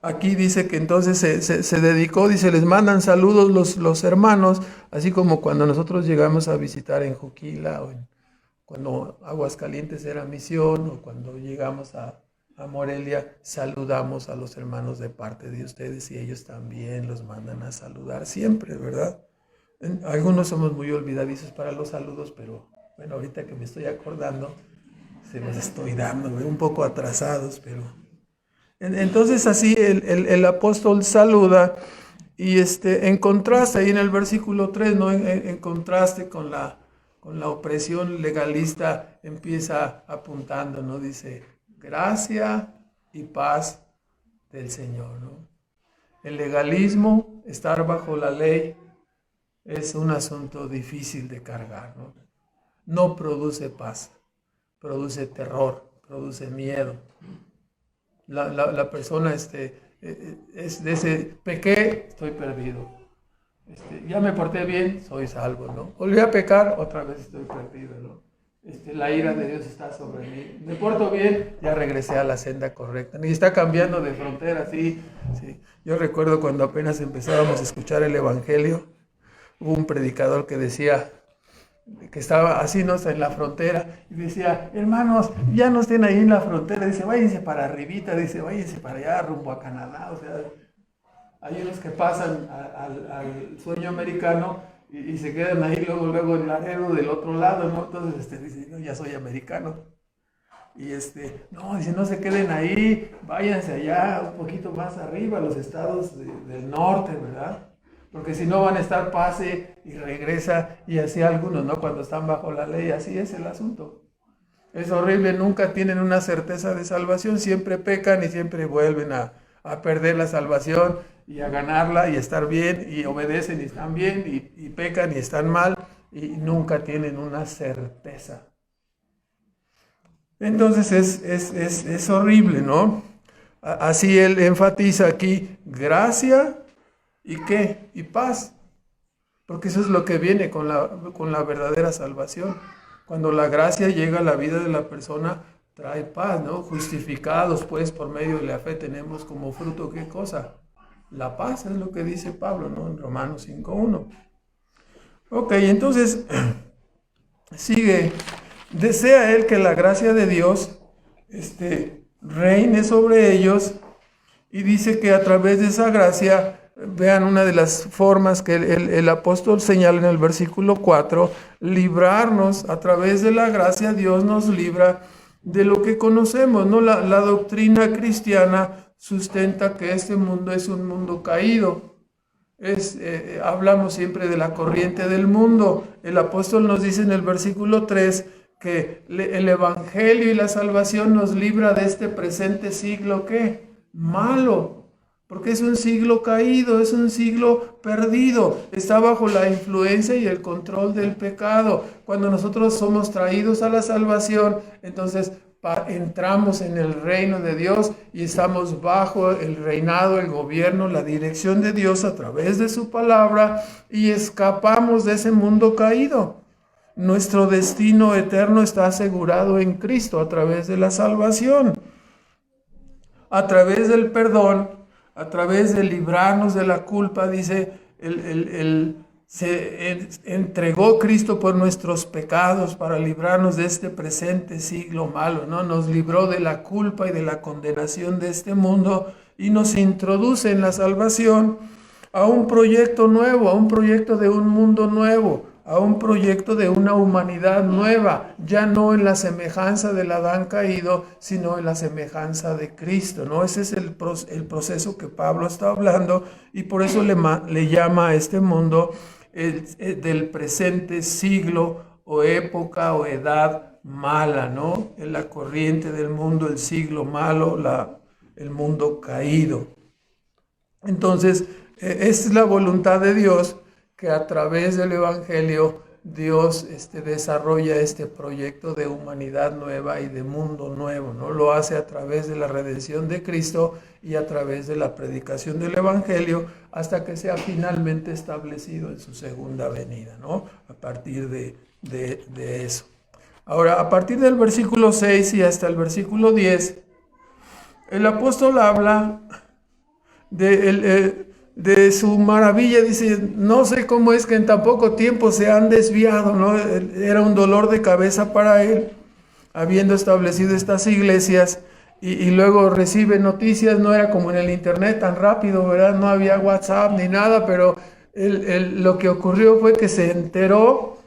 Aquí dice que entonces se dedicó, dice, les mandan saludos los hermanos, así como cuando nosotros llegamos a visitar en Juquila, o cuando Aguascalientes era misión, o cuando llegamos a Morelia, saludamos a los hermanos de parte de ustedes y ellos también los mandan a saludar siempre, ¿verdad? Algunos somos muy olvidadizos para los saludos, pero bueno, ahorita que me estoy acordando, se los estoy dando, un poco atrasados, pero... Entonces así el apóstol saluda y en contraste, ahí en el versículo 3, ¿no? En contraste con la opresión legalista, empieza apuntando, ¿no? Dice, gracia y paz del Señor, ¿no? El legalismo, estar bajo la ley, es un asunto difícil de cargar, ¿no? No produce paz, produce terror, produce miedo. La persona es de ese, pequé, estoy perdido. Ya me porté bien, soy salvo, ¿no? Volví a pecar, otra vez estoy perdido, ¿no? La ira de Dios está sobre mí. Me porto bien, ya regresé a la senda correcta. Y está cambiando de frontera, sí. Yo recuerdo cuando apenas empezábamos a escuchar el evangelio, hubo un predicador que decía, que estaba así, ¿no? En la frontera, y decía, hermanos, ya no estén ahí en la frontera, dice, váyanse para arribita, dice, váyanse para allá, rumbo a Canadá, o sea, hay unos que pasan al sueño americano y se quedan ahí luego en Laredo del otro lado, ¿no? Entonces, dice, yo ya soy americano. Y no, dice, no se queden ahí, váyanse allá un poquito más arriba, a los estados del norte, ¿verdad? Porque si no van a estar pase y regresa, y así algunos, ¿no? Cuando están bajo la ley, así es el asunto. Es horrible, nunca tienen una certeza de salvación, siempre pecan y siempre vuelven a perder la salvación y a ganarla y a estar bien, y obedecen y están bien, y pecan y están mal, y nunca tienen una certeza. Entonces es horrible, ¿no? Así él enfatiza aquí gracia y ¿qué? Y paz. Porque eso es lo que viene con la verdadera salvación. Cuando la gracia llega a la vida de la persona, trae paz, ¿no? Justificados pues por medio de la fe tenemos como fruto ¿qué cosa? La paz, es lo que dice Pablo, ¿no? En Romanos 5:1. Ok, entonces sigue. Desea él que la gracia de Dios reine sobre ellos, y dice que a través de esa gracia, vean una de las formas que el apóstol señala en el versículo 4, librarnos a través de la gracia. Dios nos libra de lo que conocemos, ¿no? La doctrina cristiana sustenta que este mundo es un mundo caído. Hablamos siempre de la corriente del mundo. El apóstol nos dice en el versículo 3 que el evangelio y la salvación nos libra de este presente siglo, ¿qué? Malo, porque es un siglo caído, es un siglo perdido, está bajo la influencia y el control del pecado. Cuando nosotros somos traídos a la salvación, entonces entramos en el reino de Dios y estamos bajo el reinado, el gobierno, la dirección de Dios a través de su palabra, y escapamos de ese mundo caído. Nuestro destino eterno está asegurado en Cristo a través de la salvación, a través del perdón, a través de librarnos de la culpa. Dice, se entregó Cristo por nuestros pecados para librarnos de este presente siglo malo, ¿no? Nos libró de la culpa y de la condenación de este mundo y nos introduce en la salvación a un proyecto nuevo, a un proyecto de un mundo nuevo, a un proyecto de una humanidad nueva, ya no en la semejanza del Adán caído, sino en la semejanza de Cristo, ¿no? Ese es el proceso que Pablo está hablando, y por eso le llama a este mundo del presente siglo o época o edad mala, ¿no? En la corriente del mundo, el siglo malo, el mundo caído. Entonces, es la voluntad de Dios que a través del Evangelio Dios desarrolla este proyecto de humanidad nueva y de mundo nuevo, ¿no? Lo hace a través de la redención de Cristo y a través de la predicación del Evangelio, hasta que sea finalmente establecido en su segunda venida, ¿no? A partir de eso. Ahora, a partir del versículo 6 y hasta el versículo 10, el apóstol habla de su maravilla. Dice, no sé cómo es que en tan poco tiempo se han desviado, ¿no? Era un dolor de cabeza para él, habiendo establecido estas iglesias, y luego recibe noticias. No era como en el internet tan rápido, ¿verdad? No había WhatsApp ni nada, pero lo que ocurrió fue que se enteró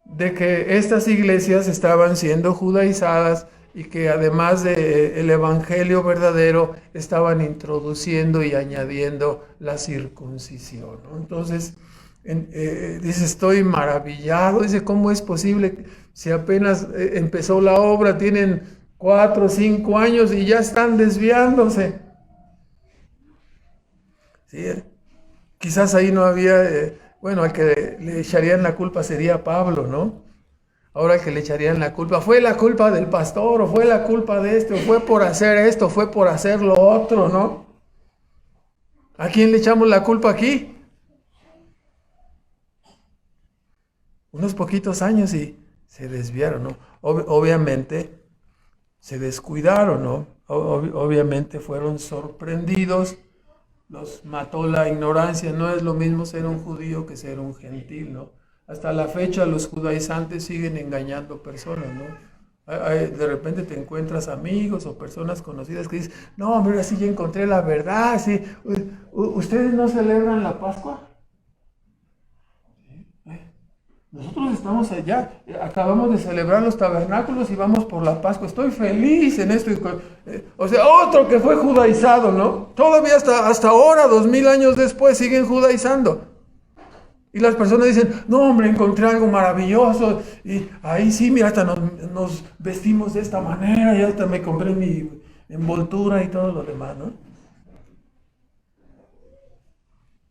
de que estas iglesias estaban siendo judaizadas, y que además del evangelio verdadero estaban introduciendo y añadiendo la circuncisión, ¿no? Entonces, dice, estoy maravillado. Dice, ¿cómo es posible si apenas empezó la obra, tienen 4 o 5 años y ya están desviándose? ¿Sí? Quizás ahí no había, al que le echarían la culpa sería Pablo, ¿no? Ahora que le echarían la culpa, fue la culpa del pastor, o fue la culpa de o fue por hacer esto, fue por hacer lo otro, ¿no? ¿A quién le echamos la culpa aquí? Unos poquitos años y se desviaron, ¿no? Obviamente se descuidaron, ¿no? Obviamente fueron sorprendidos, los mató la ignorancia. No es lo mismo ser un judío que ser un gentil, ¿no? hasta la fecha los judaizantes siguen engañando personas, ¿no? De repente te encuentras amigos o personas conocidas que dicen, no, mira, sí, ya encontré la verdad, sí. ¿Ustedes no celebran la Pascua? Nosotros estamos allá, acabamos de celebrar los tabernáculos y vamos por la Pascua. Estoy feliz en esto. O sea, otro que fue judaizado, ¿no? Todavía hasta ahora, 2000 años después, siguen judaizando. Y las personas dicen, no, hombre, encontré algo maravilloso. Y ahí sí, mira, hasta nos vestimos de esta manera. Y hasta me compré mi envoltura y todo lo demás, ¿no?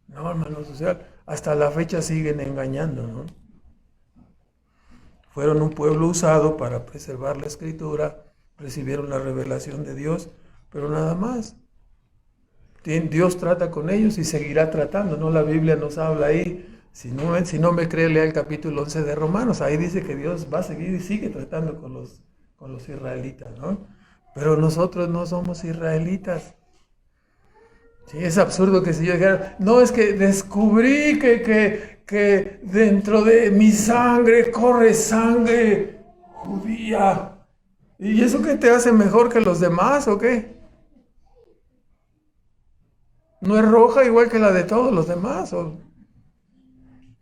No, hermanos, o sea, hasta la fecha siguen engañando, ¿no? Fueron un pueblo usado para preservar la Escritura, recibieron la revelación de Dios, pero nada más. Dios trata con ellos y seguirá tratando, ¿no? La Biblia nos habla ahí. Si no me cree, lea el capítulo 11 de Romanos. Ahí dice que Dios va a seguir y sigue tratando con los israelitas, ¿no? Pero nosotros no somos israelitas. Sí, es absurdo que si yo dijera, no, es que descubrí que dentro de mi sangre corre sangre judía. ¿Y eso qué te hace mejor que los demás o qué? ¿No es roja igual que la de todos los demás? ¿O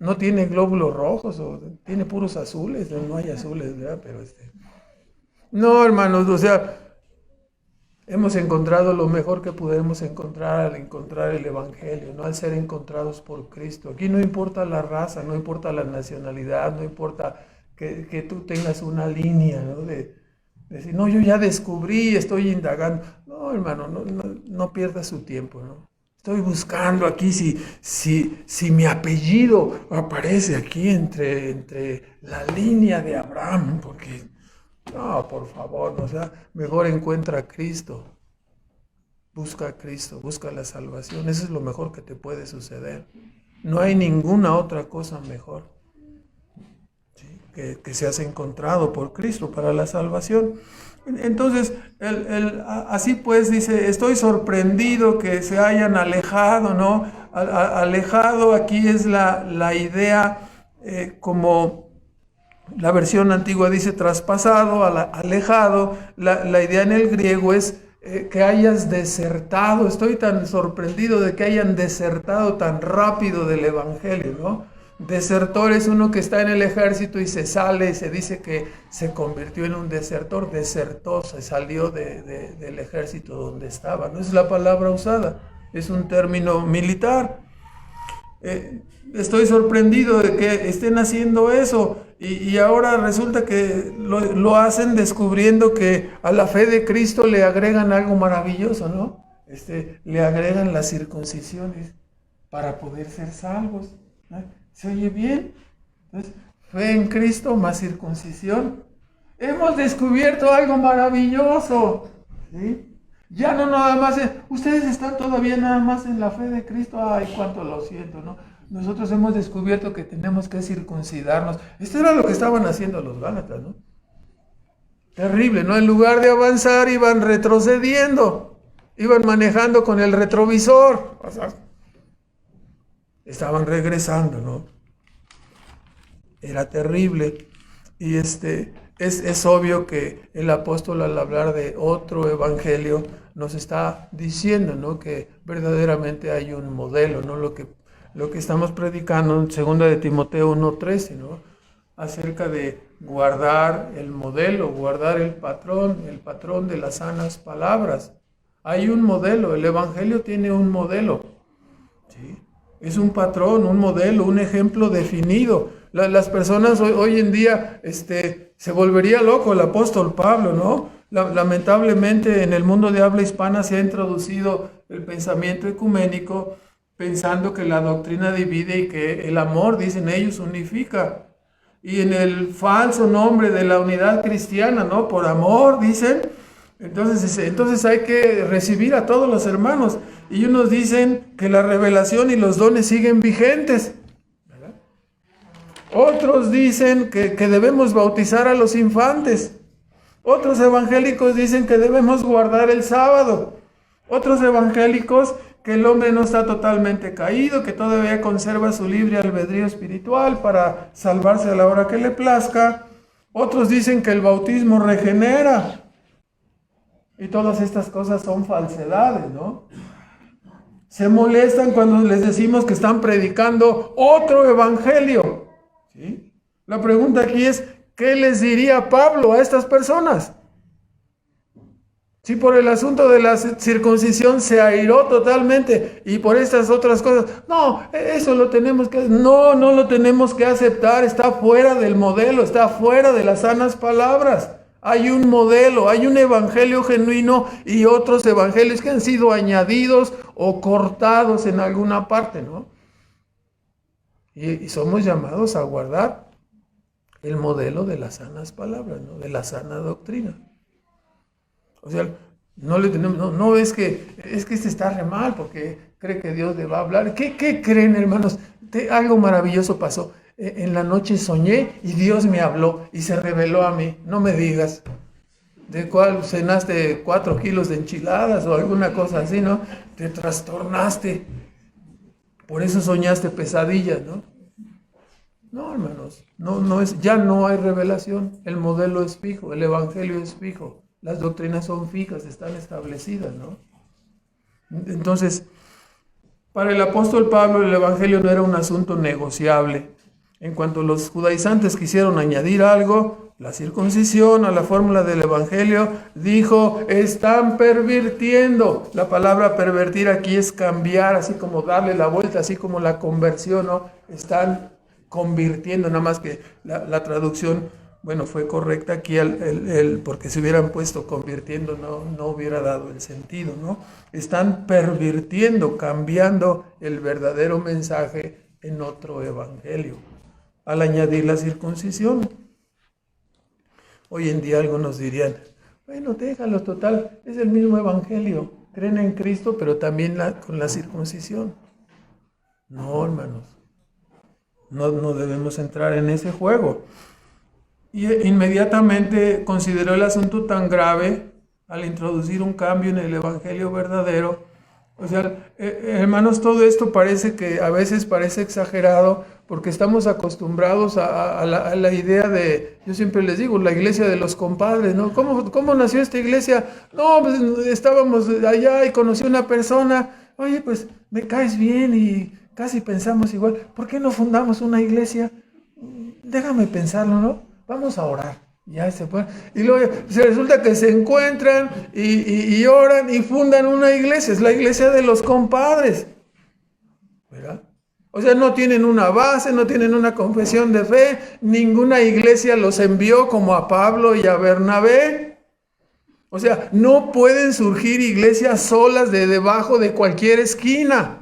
no tiene glóbulos rojos? ¿O tiene puros azules? No hay azules, ¿verdad? Pero no, hermanos, o sea, hemos encontrado lo mejor que podemos encontrar al encontrar el Evangelio, ¿no? Al ser encontrados por Cristo. Aquí no importa la raza, no importa la nacionalidad, no importa que tú tengas una línea, ¿no? De decir, no, yo ya descubrí, estoy indagando. No, hermano, no pierdas su tiempo, ¿no? Estoy buscando aquí si mi apellido aparece aquí entre la línea de Abraham, porque... No, por favor, no, o sea, mejor encuentra a Cristo. Busca a Cristo, busca la salvación. Eso es lo mejor que te puede suceder. No hay ninguna otra cosa mejor, ¿sí? que seas encontrado por Cristo para la salvación. Entonces, así pues dice, estoy sorprendido que se hayan alejado, ¿no? Alejado aquí es la idea como... La versión antigua dice traspasado, alejado. La idea en el griego es que hayas desertado. Estoy tan sorprendido de que hayan desertado tan rápido del Evangelio, ¿no? Desertor es uno que está en el ejército y se sale y se dice que se convirtió en un desertor. Desertó, se salió del ejército donde estaba. No es la palabra usada, es un término militar. Estoy sorprendido de que estén haciendo eso y ahora resulta que lo hacen descubriendo que a la fe de Cristo le agregan algo maravilloso, ¿no? Le agregan las circuncisiones para poder ser salvos, ¿no? ¿Se oye bien? Entonces, fe en Cristo más circuncisión. Hemos descubierto algo maravilloso, ¿sí? Ya no nada más, ustedes están todavía nada más en la fe de Cristo. Ay, cuánto lo siento, ¿no? Nosotros hemos descubierto que tenemos que circuncidarnos. Esto era lo que estaban haciendo los gálatas, ¿no? Terrible, ¿no? En lugar de avanzar, iban retrocediendo. Iban manejando con el retrovisor. O sea, estaban regresando, ¿no? Era terrible. Y es obvio que el apóstol, al hablar de otro evangelio, nos está diciendo, ¿no? Que verdaderamente hay un modelo, ¿no? Lo que estamos predicando en 2 de Timoteo 1:13, ¿no? Acerca de guardar el modelo, guardar el patrón de las sanas palabras. Hay un modelo, el Evangelio tiene un modelo, ¿sí? Es un patrón, un modelo, un ejemplo definido. Las personas hoy en día, se volvería loco el apóstol Pablo, ¿no? Lamentablemente en el mundo de habla hispana se ha introducido el pensamiento ecuménico, pensando que la doctrina divide y que el amor, dicen ellos, unifica. Y en el falso nombre de la unidad cristiana, ¿no? Por amor, dicen. Entonces hay que recibir a todos los hermanos. Y unos dicen que la revelación y los dones siguen vigentes, ¿verdad? Otros dicen que debemos bautizar a los infantes. Otros evangélicos dicen que debemos guardar el sábado. Otros evangélicos que el hombre no está totalmente caído, que todavía conserva su libre albedrío espiritual para salvarse a la hora que le plazca. Otros dicen que el bautismo regenera. Y todas estas cosas son falsedades, ¿no? Se molestan cuando les decimos que están predicando otro evangelio, ¿sí? La pregunta aquí es, ¿qué les diría Pablo a estas personas? Si por el asunto de la circuncisión se airó totalmente y por estas otras cosas, no, eso lo tenemos que, no lo tenemos que aceptar, está fuera del modelo, está fuera de las sanas palabras. Hay un modelo, hay un evangelio genuino y otros evangelios que han sido añadidos o cortados en alguna parte, ¿no? Y somos llamados a guardar el modelo de las sanas palabras, ¿no? De la sana doctrina. O sea, no le tenemos, no es que este está re mal porque cree que Dios le va a hablar. ¿Qué creen, hermanos? Algo maravilloso pasó. En la noche soñé y Dios me habló y se reveló a mí. No me digas. ¿De cuál cenaste 4 kilos de enchiladas o alguna cosa así, no? Te trastornaste. Por eso soñaste pesadillas, ¿no? No, hermanos, ya no hay revelación. El modelo es fijo, el evangelio es fijo. Las doctrinas son fijas, están establecidas, ¿no? Entonces, para el apóstol Pablo el evangelio no era un asunto negociable. En cuanto los judaizantes quisieron añadir algo, la circuncisión a la fórmula del evangelio, dijo, están pervirtiendo. La palabra pervertir aquí es cambiar, así como darle la vuelta, así como la conversión, ¿no? Están convirtiendo, nada más que la traducción, bueno, fue correcta aquí, porque si hubieran puesto convirtiendo no hubiera dado el sentido, ¿no? Están pervirtiendo, cambiando el verdadero mensaje en otro evangelio, al añadir la circuncisión. Hoy en día algunos dirían, bueno, déjalo, total, es el mismo evangelio, creen en Cristo, pero también con la circuncisión. No, hermanos, no debemos entrar en ese juego. Y inmediatamente consideró el asunto tan grave al introducir un cambio en el evangelio verdadero. O sea, hermanos, todo esto a veces parece exagerado porque estamos acostumbrados a la idea de, yo siempre les digo, la iglesia de los compadres, ¿no? ¿Cómo nació esta iglesia? No, pues estábamos allá y conocí a una persona, oye, pues me caes bien y casi pensamos igual, ¿por qué no fundamos una iglesia? Déjame pensarlo, ¿no? Vamos a orar. Ya se puede. Y luego se resulta que se encuentran y oran y fundan una iglesia. Es la iglesia de los compadres, ¿verdad? O sea, no tienen una base, no tienen una confesión de fe. Ninguna iglesia los envió como a Pablo y a Bernabé. O sea, no pueden surgir iglesias solas de debajo de cualquier esquina.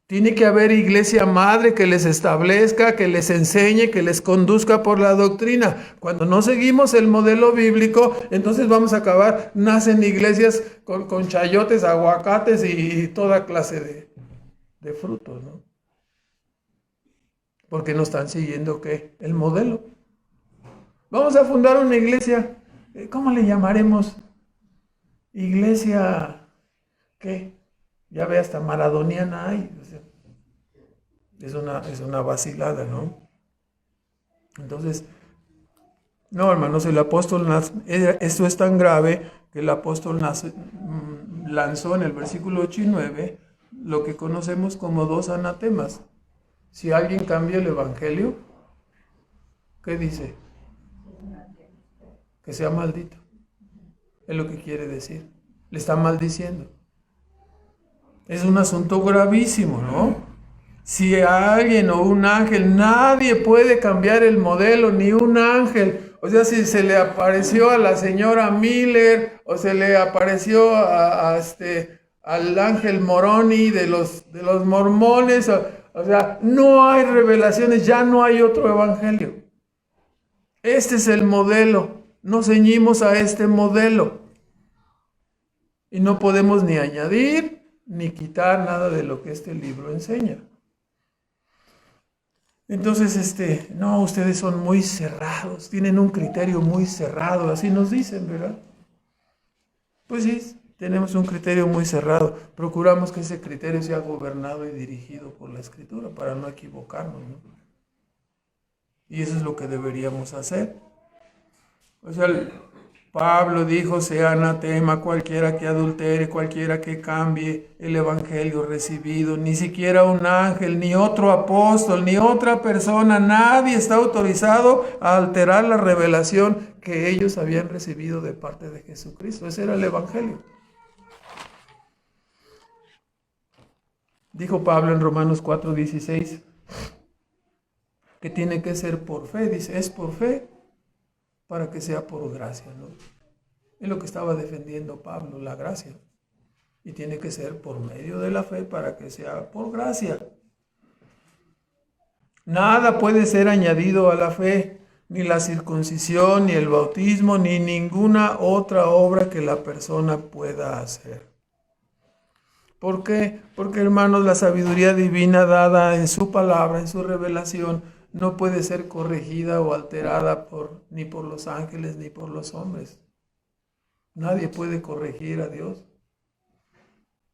Tiene que haber iglesia madre que les establezca, que les enseñe, que les conduzca por la doctrina. Cuando no seguimos el modelo bíblico, entonces vamos a acabar, nacen iglesias con chayotes, aguacates y toda clase de frutos, ¿no? Porque no están siguiendo, ¿qué? El modelo. Vamos a fundar una iglesia, ¿cómo le llamaremos? Iglesia, ¿qué? Ya ve, hasta maradoniana hay. O sea, es una vacilada, ¿no? Entonces, no, hermanos, el apóstol esto es tan grave que el apóstol lanzó en el versículo 8 y 9 lo que conocemos como 2 anatemas. Si alguien cambia el evangelio, ¿qué dice? Que sea maldito. Es lo que quiere decir. Le está maldiciendo. Es un asunto gravísimo, ¿no? Si alguien o un ángel, nadie puede cambiar el modelo, ni un ángel. O sea, si se le apareció a la señora Miller o se le apareció al ángel Moroni de los mormones, o sea, no hay revelaciones, ya no hay otro evangelio. Este es el modelo, nos ceñimos a este modelo. Y no podemos ni añadir ni quitar nada de lo que este libro enseña. Entonces, no, ustedes son muy cerrados, tienen un criterio muy cerrado, así nos dicen, ¿verdad? Pues sí, tenemos un criterio muy cerrado. Procuramos que ese criterio sea gobernado y dirigido por la Escritura para no equivocarnos, ¿no? Y eso es lo que deberíamos hacer. O sea, Pablo dijo, sea anatema cualquiera que adultere, cualquiera que cambie el evangelio recibido, ni siquiera un ángel, ni otro apóstol, ni otra persona, nadie está autorizado a alterar la revelación que ellos habían recibido de parte de Jesucristo. Ese era el evangelio. Dijo Pablo en Romanos 4:16 que tiene que ser por fe. Dice, es por fe para que sea por gracia, ¿no? Es lo que estaba defendiendo Pablo, la gracia. Y tiene que ser por medio de la fe para que sea por gracia. Nada puede ser añadido a la fe, ni la circuncisión, ni el bautismo, ni ninguna otra obra que la persona pueda hacer. ¿Por qué? Porque, hermanos, la sabiduría divina dada en su palabra, en su revelación, no puede ser corregida o alterada ni por los ángeles ni por los hombres. Nadie puede corregir a Dios.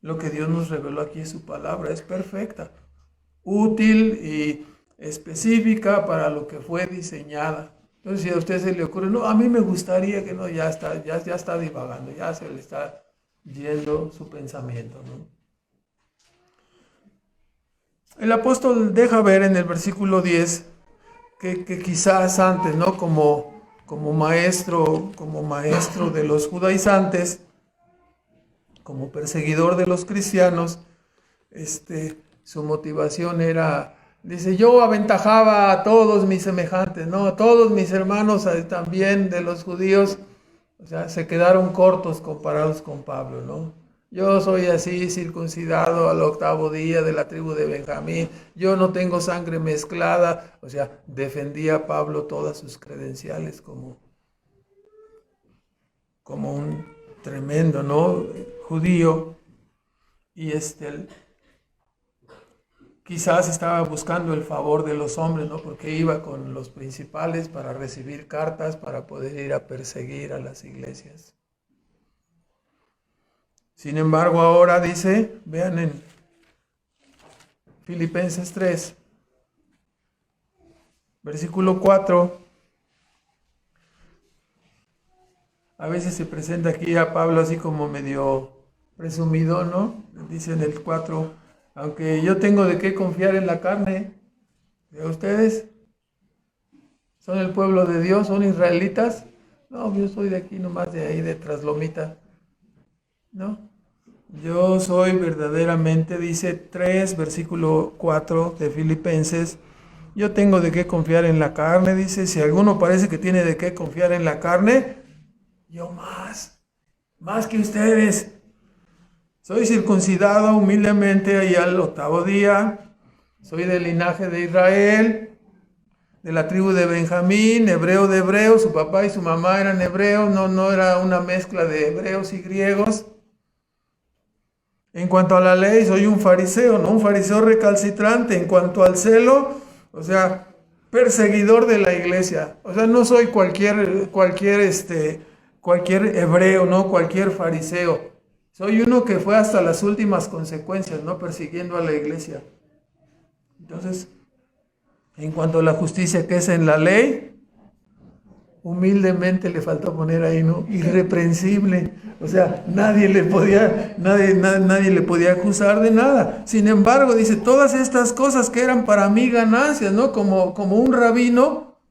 Lo que Dios nos reveló aquí en su palabra es perfecta, útil y específica para lo que fue diseñada. Entonces, si a usted se le ocurre, no, a mí me gustaría que no, ya está divagando, ya se le está yendo su pensamiento, ¿no? El apóstol deja ver en el versículo 10 que quizás antes, ¿no? Como maestro de los judaizantes, como perseguidor de los cristianos, su motivación era, dice, yo aventajaba a todos mis semejantes, ¿no? A todos mis hermanos también de los judíos, o sea, se quedaron cortos comparados con Pablo, ¿no? Yo soy así, circuncidado al 8º día de la tribu de Benjamín. Yo no tengo sangre mezclada. O sea, defendía a Pablo todas sus credenciales como un tremendo, ¿no? Judío. Y quizás estaba buscando el favor de los hombres, ¿no? Porque iba con los principales para recibir cartas, para poder ir a perseguir a las iglesias. Sin embargo, ahora dice, vean en Filipenses 3, versículo 4, a veces se presenta aquí a Pablo así como medio presumido, ¿no? Dice en el 4, aunque yo tengo de qué confiar en la carne, ¿de ustedes? ¿Son el pueblo de Dios? ¿Son israelitas? No, yo soy de aquí nomás, de ahí, de Traslomita, ¿no? Yo soy verdaderamente, dice 3, versículo 4 de Filipenses, yo tengo de qué confiar en la carne, dice, si alguno parece que tiene de qué confiar en la carne, yo más que ustedes. Soy circuncidado humildemente ahí al 8º día, soy del linaje de Israel, de la tribu de Benjamín, hebreo de hebreos, su papá y su mamá eran hebreos, no era una mezcla de hebreos y griegos. En cuanto a la ley, soy un fariseo, no un fariseo recalcitrante. En cuanto al celo, o sea, perseguidor de la iglesia. O sea, no soy cualquier hebreo, no cualquier fariseo. Soy uno que fue hasta las últimas consecuencias, ¿no? Persiguiendo a la iglesia. Entonces, en cuanto a la justicia que es en la ley, humildemente le faltó poner ahí, ¿no? Irreprensible. O sea, nadie le podía acusar de nada. Sin embargo, dice, todas estas cosas que eran para mí ganancias, ¿no? Como un rabino,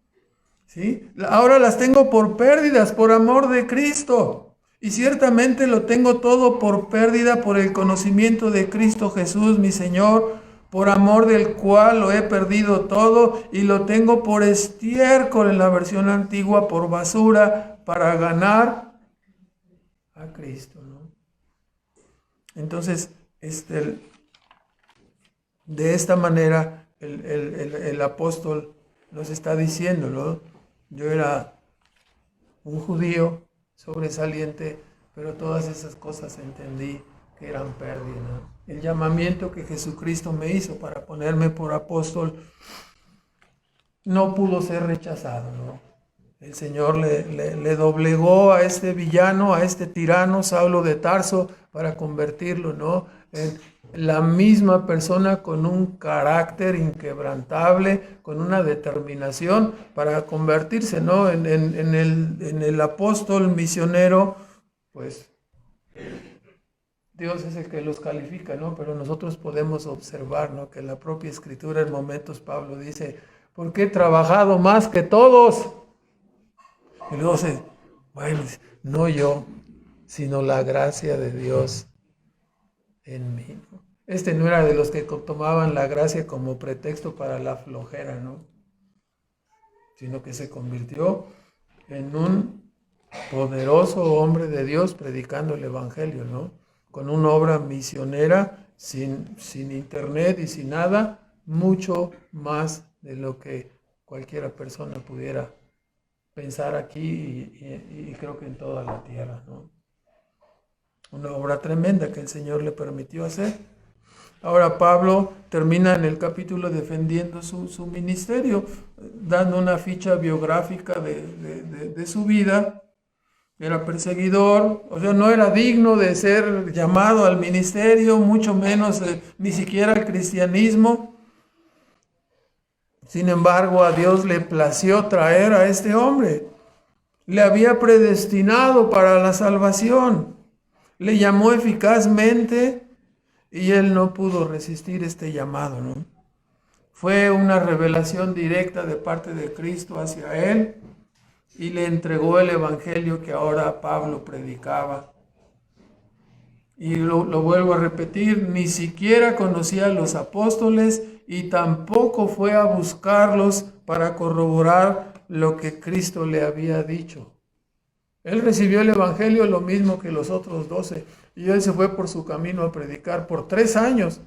¿sí? Ahora las tengo por pérdidas, por amor de Cristo. Y ciertamente lo tengo todo por pérdida, por el conocimiento de Cristo Jesús, mi Señor, por amor del cual lo he perdido todo y lo tengo por estiércol en la versión antigua, por basura, para ganar a Cristo, ¿no? Entonces, de esta manera el apóstol nos está diciendo, ¿no? Yo era un judío sobresaliente, pero todas esas cosas entendí que eran pérdida, ¿no? El llamamiento que Jesucristo me hizo para ponerme por apóstol no pudo ser rechazado, ¿no? El Señor le doblegó a este villano, a este tirano, Saulo de Tarso, para convertirlo, ¿no?, en la misma persona con un carácter inquebrantable, con una determinación para convertirse, ¿no?, en el apóstol misionero. Pues Dios es el que los califica, ¿no? Pero nosotros podemos observar, ¿no?, que en la propia Escritura en momentos Pablo dice, porque he trabajado más que todos. Y luego bueno, no yo, sino la gracia de Dios en mí, ¿no? Este no era de los que tomaban la gracia como pretexto para la flojera, ¿no?, sino que se convirtió en un poderoso hombre de Dios predicando el Evangelio, ¿no?, con una obra misionera, sin internet y sin nada, mucho más de lo que cualquiera persona pudiera pensar aquí y creo que en toda la tierra, ¿no? Una obra tremenda que el Señor le permitió hacer. Ahora Pablo termina en el capítulo defendiendo su ministerio, dando una ficha biográfica de su vida. Era perseguidor, o sea, no era digno de ser llamado al ministerio, mucho menos ni siquiera al cristianismo. Sin embargo, a Dios le plació traer a este hombre. Le había predestinado para la salvación. Le llamó eficazmente y él no pudo resistir este llamado, ¿no? Fue una revelación directa de parte de Cristo hacia él y le entregó el evangelio que ahora Pablo predicaba. Y lo vuelvo a repetir, ni siquiera conocía a los apóstoles y tampoco fue a buscarlos para corroborar lo que Cristo le había dicho. Él recibió el evangelio lo mismo que los otros 12 y él se fue por su camino a predicar por 3 años.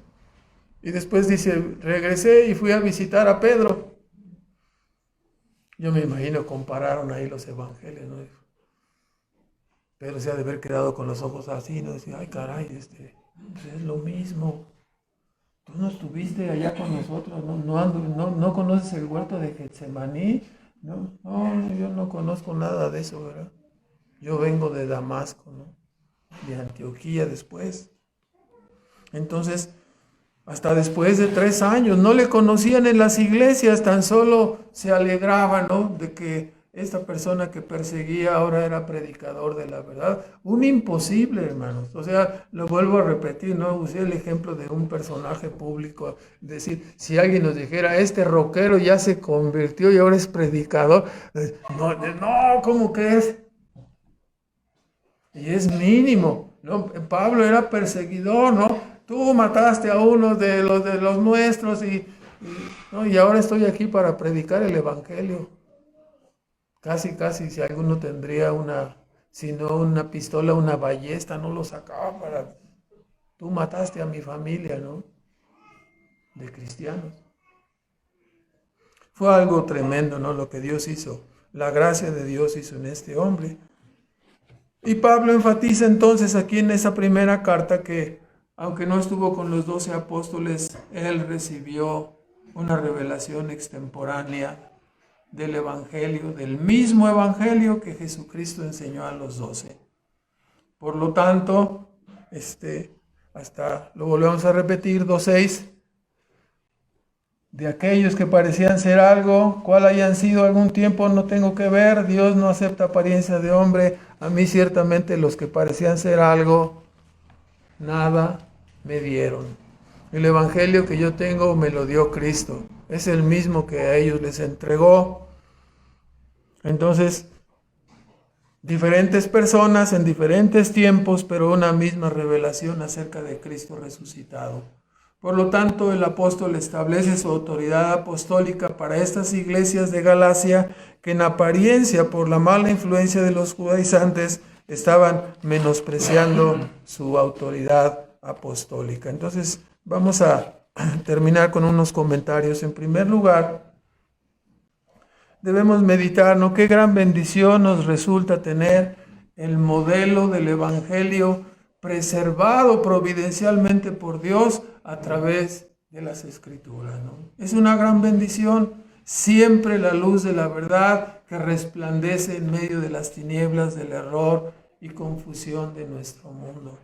Y después dice, regresé y fui a visitar a Pedro. Yo me imagino compararon ahí los evangelios, ¿no? Pedro se ha de haber quedado con los ojos así, ¿no? Decía, ay caray, pues es lo mismo. Tú no estuviste allá con nosotros, no conoces el huerto de Getsemaní, no, yo no conozco nada de eso, ¿verdad? Yo vengo de Damasco, ¿no?, de Antioquía después. Entonces, hasta después de 3 años, no le conocían en las iglesias, tan solo se alegraban, ¿no?, de que esta persona que perseguía ahora era predicador de la verdad. Un imposible, hermanos. O sea, lo vuelvo a repetir, ¿no? Usé el ejemplo de un personaje público. Es decir, si alguien nos dijera, este rockero ya se convirtió y ahora es predicador. No, ¿cómo que es? Y es mínimo, ¿no? Pablo era perseguidor, ¿no? Tú mataste a uno de los nuestros ¿no?, y ahora estoy aquí para predicar el evangelio. Casi, si alguno tendría si no una pistola, una ballesta, no lo sacaba para... Tú mataste a mi familia, ¿no?, de cristianos. Fue algo tremendo, ¿no?, lo que Dios hizo. La gracia de Dios hizo en este hombre. Y Pablo enfatiza entonces aquí en esa primera carta que, aunque no estuvo con los 12 apóstoles, él recibió una revelación extemporánea del evangelio, del mismo evangelio que Jesucristo enseñó a los 12. Por lo tanto, hasta lo volvemos a repetir, 2:6, de aquellos que parecían ser algo, cuál hayan sido algún tiempo, no tengo que ver, Dios no acepta apariencia de hombre. A mí ciertamente los que parecían ser algo, nada me dieron. El evangelio que yo tengo me lo dio Cristo, es el mismo que a ellos les entregó. Entonces, diferentes personas en diferentes tiempos, pero una misma revelación acerca de Cristo resucitado. Por lo tanto, el apóstol establece su autoridad apostólica para estas iglesias de Galacia que en apariencia, por la mala influencia de los judaizantes, estaban menospreciando su autoridad apostólica. Entonces, vamos a terminar con unos comentarios. En primer lugar, debemos meditar, ¿no?, qué gran bendición nos resulta tener el modelo del evangelio preservado providencialmente por Dios a través de las Escrituras, ¿no? Es una gran bendición siempre la luz de la verdad que resplandece en medio de las tinieblas del error y confusión de nuestro mundo.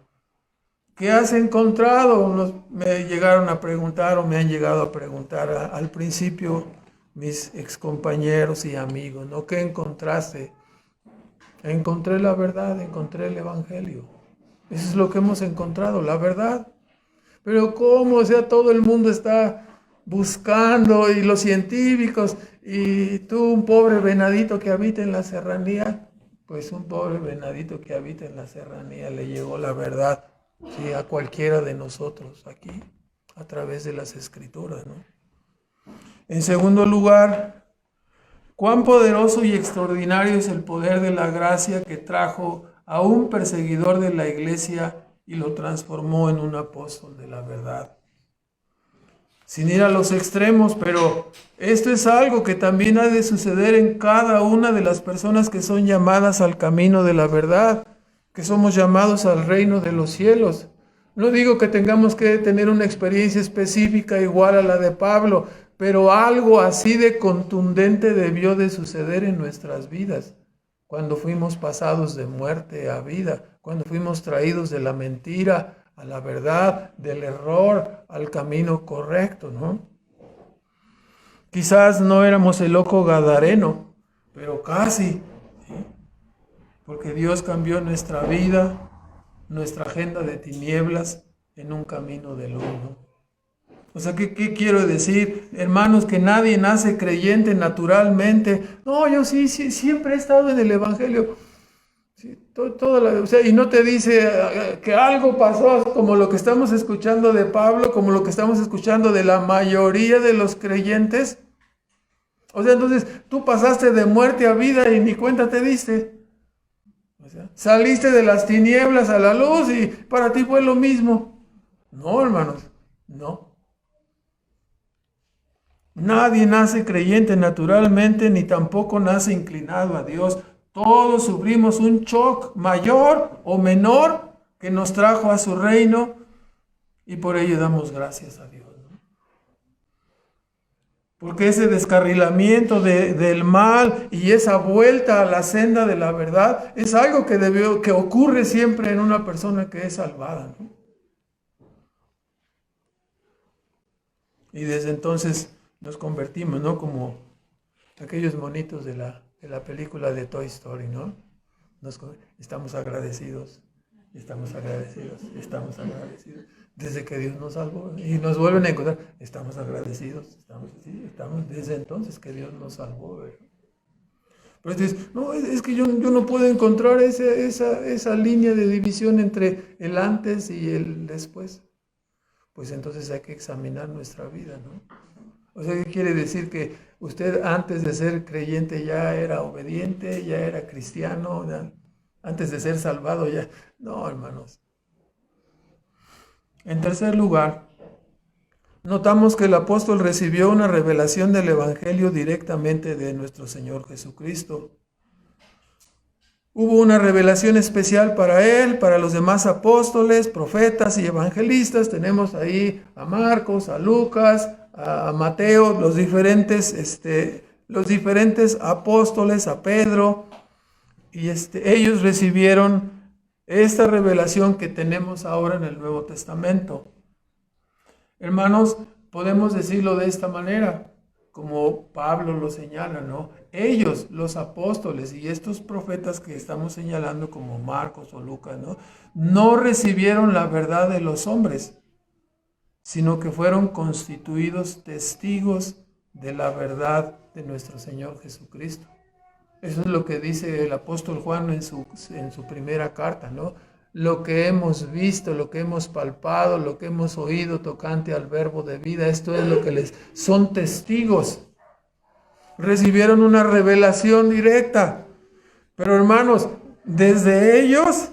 ¿Qué has encontrado? Me llegaron a preguntar o me han llegado a preguntar al principio mis excompañeros y amigos, ¿no? ¿Qué encontraste? Encontré la verdad, encontré el Evangelio. Eso es lo que hemos encontrado, la verdad. Pero ¿cómo? O sea, todo el mundo está buscando, y los científicos, y tú, un pobre venadito que habita en la serranía, pues un pobre venadito que habita en la serranía le llegó la verdad, sí, a cualquiera de nosotros aquí, a través de las Escrituras, ¿no? En segundo lugar, cuán poderoso y extraordinario es el poder de la gracia que trajo a un perseguidor de la iglesia y lo transformó en un apóstol de la verdad. Sin ir a los extremos, pero esto es algo que también ha de suceder en cada una de las personas que son llamadas al camino de la verdad, que somos llamados al reino de los cielos. No digo que tengamos que tener una experiencia específica igual a la de Pablo, pero algo así de contundente debió de suceder en nuestras vidas, cuando fuimos pasados de muerte a vida, cuando fuimos traídos de la mentira a la verdad, del error al camino correcto, ¿no? Quizás no éramos el loco gadareno, pero casi, ¿sí? Porque Dios cambió nuestra vida, nuestra agenda de tinieblas en un camino de luz, ¿no? O sea, ¿qué quiero decir? Hermanos, que nadie nace creyente naturalmente. No, yo sí, siempre he estado en el Evangelio. Sí, o sea, y no te dice que algo pasó, como lo que estamos escuchando de Pablo, como lo que estamos escuchando de la mayoría de los creyentes. O sea, entonces tú pasaste de muerte a vida y ni cuenta te diste. O sea, saliste de las tinieblas a la luz y para ti fue lo mismo. No, hermanos, no. Nadie nace creyente naturalmente, ni tampoco nace inclinado a Dios. Todos sufrimos un shock mayor o menor que nos trajo a su reino y por ello damos gracias a Dios, ¿no? Porque ese descarrilamiento del mal y esa vuelta a la senda de la verdad es algo que ocurre siempre en una persona que es salvada, ¿no? Y desde entonces nos convertimos, ¿no? Como aquellos monitos de la película de Toy Story, ¿no? Estamos agradecidos, estamos agradecidos, estamos agradecidos. Desde que Dios nos salvó y nos vuelven a encontrar, estamos agradecidos, estamos desde entonces que Dios nos salvó, ¿verdad? Pero dices, no, es que yo no puedo encontrar esa línea de división entre el antes y el después. Pues entonces hay que examinar nuestra vida, ¿no? O sea, ¿qué quiere decir? Que usted antes de ser creyente ya era obediente, ya era cristiano, antes de ser salvado ya... No, hermanos. En tercer lugar, notamos que el apóstol recibió una revelación del Evangelio directamente de nuestro Señor Jesucristo. Hubo una revelación especial para él, para los demás apóstoles, profetas y evangelistas. Tenemos ahí a Marcos, a Lucas, a Mateo, los diferentes apóstoles, a Pedro, y ellos recibieron esta revelación que tenemos ahora en el Nuevo Testamento. Hermanos, podemos decirlo de esta manera, como Pablo lo señala, ¿no? Ellos, los apóstoles y estos profetas que estamos señalando como Marcos o Lucas, no recibieron la verdad de los hombres, sino que fueron constituidos testigos de la verdad de nuestro Señor Jesucristo. Eso es lo que dice el apóstol Juan en su primera carta, ¿no? Lo que hemos visto, lo que hemos palpado, lo que hemos oído tocante al verbo de vida, esto es lo que son testigos. Recibieron una revelación directa. Pero hermanos, desde ellos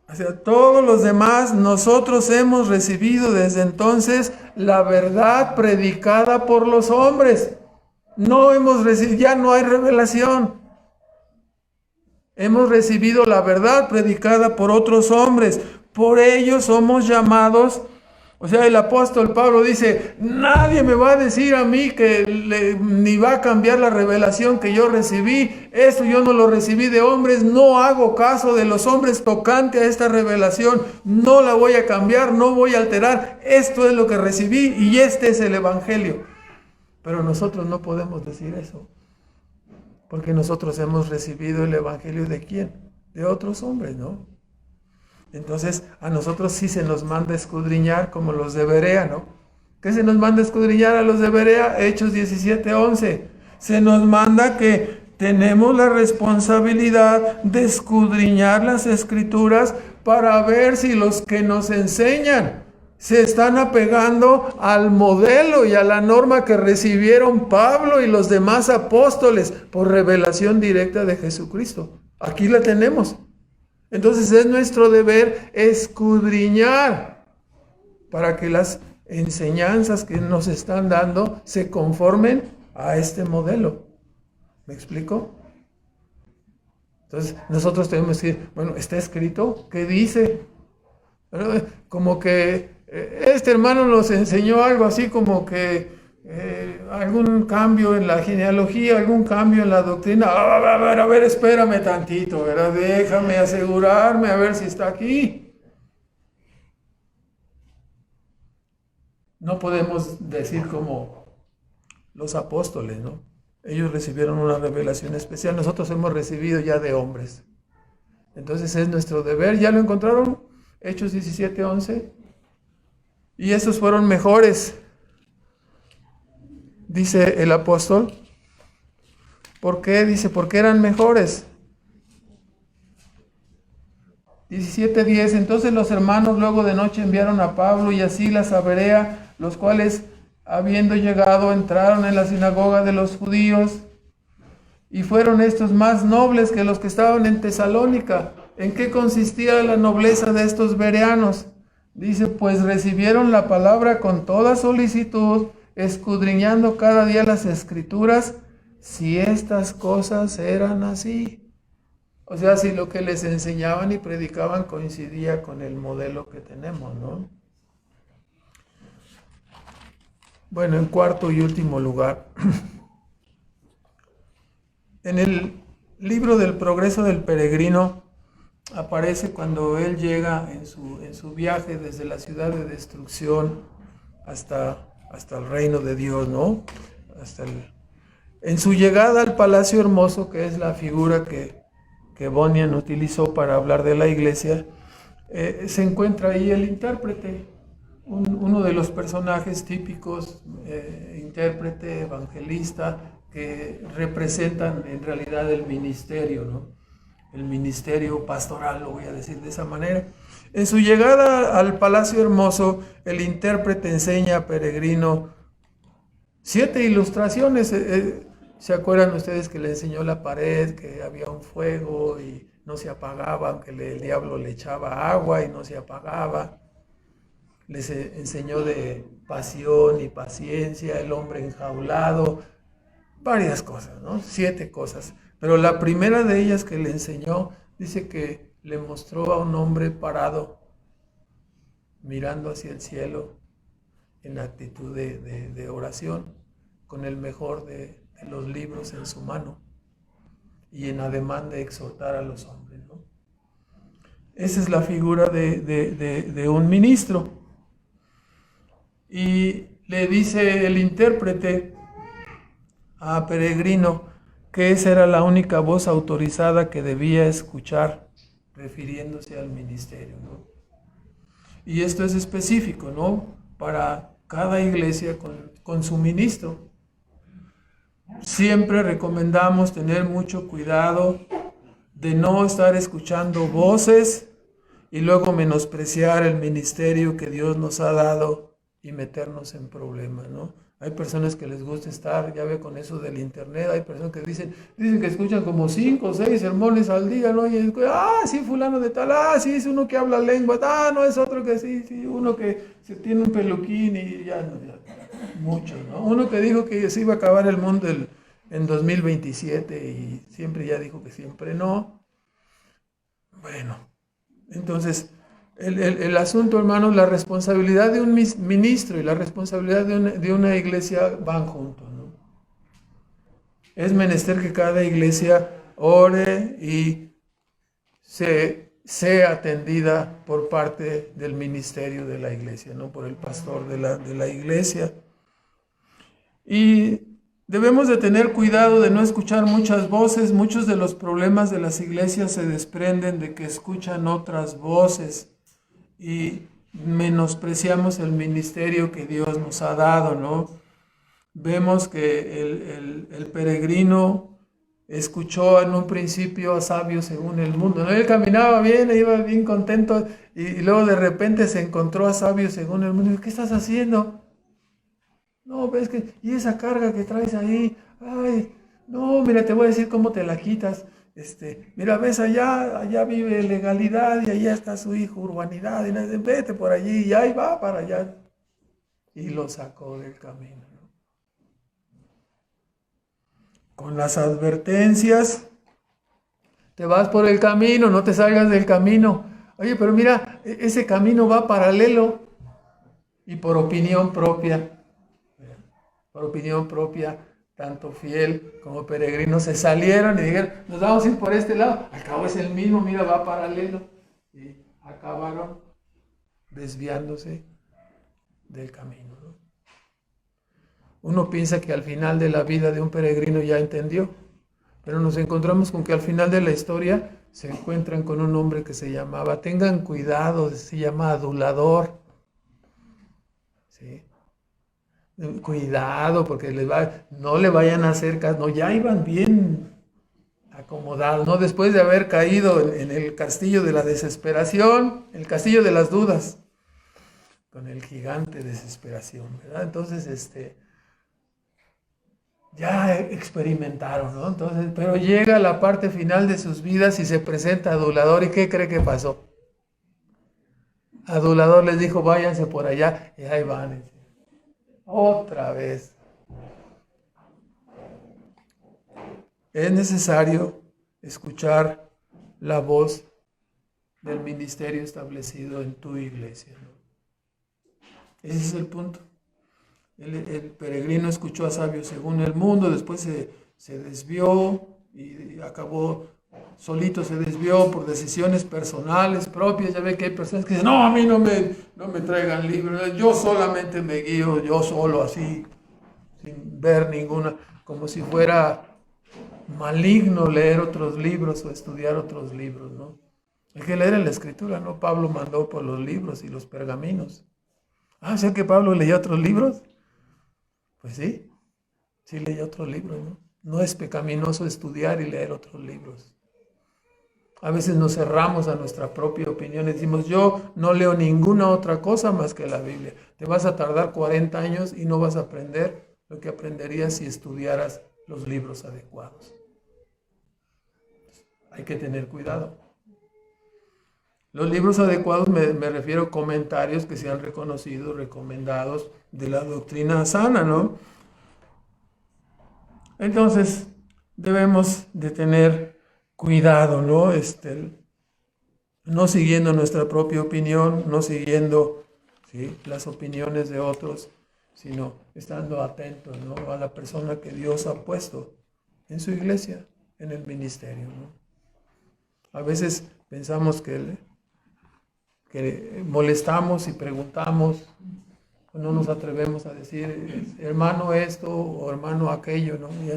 hacia todos los demás, nosotros hemos recibido desde entonces la verdad predicada por los hombres. Ya no hay revelación. Hemos recibido la verdad predicada por otros hombres. Por ello somos llamados, O sea, el apóstol Pablo dice, nadie me va a decir a mí ni va a cambiar la revelación que yo recibí. Esto yo no lo recibí de hombres, no hago caso de los hombres tocante a esta revelación. No la voy a cambiar, no voy a alterar. Esto es lo que recibí y este es el evangelio. Pero nosotros no podemos decir eso. Porque nosotros hemos recibido el evangelio ¿de quién? De otros hombres, ¿no? Entonces, a nosotros sí se nos manda escudriñar como los de Berea, ¿no? ¿Qué se nos manda escudriñar a los de Berea? Hechos 17:11. Se nos manda que tenemos la responsabilidad de escudriñar las escrituras para ver si los que nos enseñan se están apegando al modelo y a la norma que recibieron Pablo y los demás apóstoles por revelación directa de Jesucristo. Aquí la tenemos. Entonces es nuestro deber escudriñar para que las enseñanzas que nos están dando se conformen a este modelo. ¿Me explico? Entonces nosotros tenemos que decir, bueno, ¿está escrito? ¿Qué dice? Como que este hermano nos enseñó algo así como que algún cambio en la genealogía, algún cambio en la doctrina. A ver, espérame tantito, ¿verdad? Déjame asegurarme a ver si está aquí. No podemos decir como los apóstoles, ¿no? Ellos recibieron una revelación especial, nosotros hemos recibido ya de hombres. Entonces es nuestro deber, ¿ya lo encontraron? Hechos 17:11. Y esos fueron mejores, dice el apóstol. ¿Por qué? Dice, porque eran mejores. 17:10. Entonces los hermanos luego de noche enviaron a Pablo y a Silas a Berea, los cuales, habiendo llegado, entraron en la sinagoga de los judíos, y fueron estos más nobles que los que estaban en Tesalónica. ¿En qué consistía la nobleza de estos bereanos? Dice, pues recibieron la palabra con toda solicitud, escudriñando cada día las escrituras, si estas cosas eran así. O sea, si lo que les enseñaban y predicaban coincidía con el modelo que tenemos, ¿no? Bueno, en cuarto y último lugar, en el libro del Progreso del Peregrino aparece cuando él llega en su viaje desde la ciudad de destrucción hasta el reino de Dios, ¿no? En su llegada al Palacio Hermoso, que es la figura que Bunyan utilizó para hablar de la iglesia, se encuentra ahí el intérprete, uno de los personajes típicos, intérprete, evangelista, que representan en realidad el ministerio, ¿no? El ministerio pastoral, lo voy a decir de esa manera. En su llegada al Palacio Hermoso, el intérprete enseña a Peregrino 7 ilustraciones. ¿Se acuerdan ustedes que le enseñó la pared, que había un fuego y no se apagaba, aunque el diablo le echaba agua y no se apagaba? Les enseñó de pasión y paciencia, el hombre enjaulado, varias cosas, ¿no? 7 cosas. Pero la primera de ellas que le enseñó, dice que le mostró a un hombre parado, mirando hacia el cielo, en actitud de oración, con el mejor de los libros en su mano, y en ademán de exhortar a los hombres, ¿no? Esa es la figura de un ministro. Y le dice el intérprete a Peregrino que esa era la única voz autorizada que debía escuchar, refiriéndose al ministerio, ¿no? Y esto es específico, ¿no? Para cada iglesia con su ministro. Siempre recomendamos tener mucho cuidado de no estar escuchando voces y luego menospreciar el ministerio que Dios nos ha dado y meternos en problemas, ¿no? Hay personas que les gusta estar, ya ve, con eso del internet. Hay personas que dicen que escuchan como 5 o 6 sermones al día, ¿no? Y sí, fulano de tal, sí, es uno que habla lengua, no, es otro que sí, uno que se tiene un peluquín y ya muchos, ¿no? Uno que dijo que se iba a acabar el mundo en 2027 y siempre ya dijo que siempre no. Bueno, entonces el asunto, hermanos, la responsabilidad de un ministro y la responsabilidad de una iglesia van juntos, ¿no? Es menester que cada iglesia ore y sea atendida por parte del ministerio de la iglesia, ¿no? Por el pastor de la iglesia. Y debemos de tener cuidado de no escuchar muchas voces. Muchos de los problemas de las iglesias se desprenden de que escuchan otras voces y menospreciamos el ministerio que Dios nos ha dado, ¿no? Vemos que el peregrino escuchó en un principio a sabios según el mundo, ¿no? Él caminaba bien, iba bien contento y luego de repente se encontró a sabios según el mundo. ¿Qué estás haciendo? No, ves que, y esa carga que traes ahí, ay, no, mira, te voy a decir cómo te la quitas. Mira, ves allá vive legalidad y allá está su hijo, urbanidad, y vete por allí, y ahí va para allá. Y lo sacó del camino, ¿no? Con las advertencias, te vas por el camino, no te salgas del camino. Oye, pero mira, ese camino va paralelo y por opinión propia. Por opinión propia, tanto fiel como peregrino se salieron y dijeron, nos vamos a ir por este lado. Al cabo es el mismo, mira, va paralelo. Y acabaron desviándose del camino, ¿no? Uno piensa que al final de la vida de un peregrino ya entendió, pero nos encontramos con que al final de la historia se encuentran con un hombre que se llamaba, tengan cuidado, se llama adulador. ¿Sí? Cuidado, porque no le vayan a hacer caso, no, ya iban bien acomodados, ¿no? Después de haber caído en el castillo de la desesperación, el castillo de las dudas, con el gigante desesperación, ¿verdad? Entonces, ya experimentaron, ¿no? Entonces, pero llega la parte final de sus vidas y se presenta adulador, ¿y qué cree que pasó? Adulador les dijo, váyanse por allá, y ahí van. Otra vez. Es necesario escuchar la voz del ministerio establecido en tu iglesia, ¿no? Ese es el punto. El peregrino escuchó a sabios según el mundo, después se desvió y acabó solito, se desvió por decisiones personales propias. Ya ve que hay personas que dicen, no, a mí no me traigan libros, yo solamente me guío, yo solo así, sin ver ninguna, como si fuera maligno leer otros libros o estudiar otros libros, ¿no? Hay que leer en la escritura, ¿no? Pablo mandó por los libros y los pergaminos. Ah, ¿sí que Pablo leyó otros libros? Pues sí leyó otros libros, ¿no? No es pecaminoso estudiar y leer otros libros. A veces nos cerramos a nuestra propia opinión y decimos, yo no leo ninguna otra cosa más que la Biblia. Te vas a tardar 40 años y no vas a aprender lo que aprenderías si estudiaras los libros adecuados. Hay que tener cuidado. Los libros adecuados me refiero a comentarios que sean reconocidos, recomendados de la doctrina sana, ¿no? Entonces, debemos de tener cuidado, ¿no? No siguiendo nuestra propia opinión, no siguiendo, ¿sí?, las opiniones de otros, sino estando atentos, ¿no?, a la persona que Dios ha puesto en su iglesia, en el ministerio, ¿no? A veces pensamos que molestamos y preguntamos, no nos atrevemos a decir, hermano esto o hermano aquello, ¿no? Y le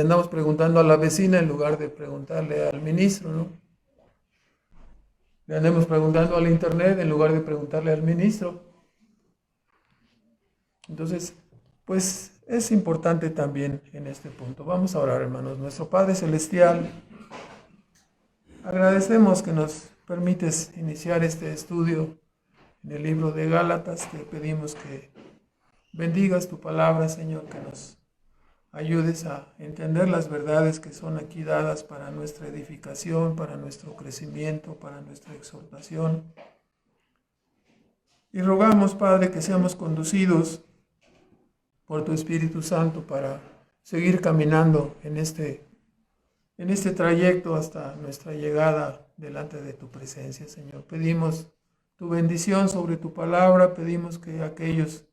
andamos preguntando a la vecina en lugar de preguntarle al ministro, ¿no? Le andamos preguntando al internet en lugar de preguntarle al ministro. Entonces, pues es importante también en este punto. Vamos a orar, hermanos. Nuestro Padre Celestial, agradecemos que nos permites iniciar este estudio en el libro de Gálatas. Te pedimos que bendigas tu palabra, Señor, que nos ayudes a entender las verdades que son aquí dadas para nuestra edificación, para nuestro crecimiento, para nuestra exhortación. Y rogamos, Padre, que seamos conducidos por tu Espíritu Santo para seguir caminando en este trayecto hasta nuestra llegada delante de tu presencia, Señor. Pedimos tu bendición sobre tu palabra. Pedimos que aquellos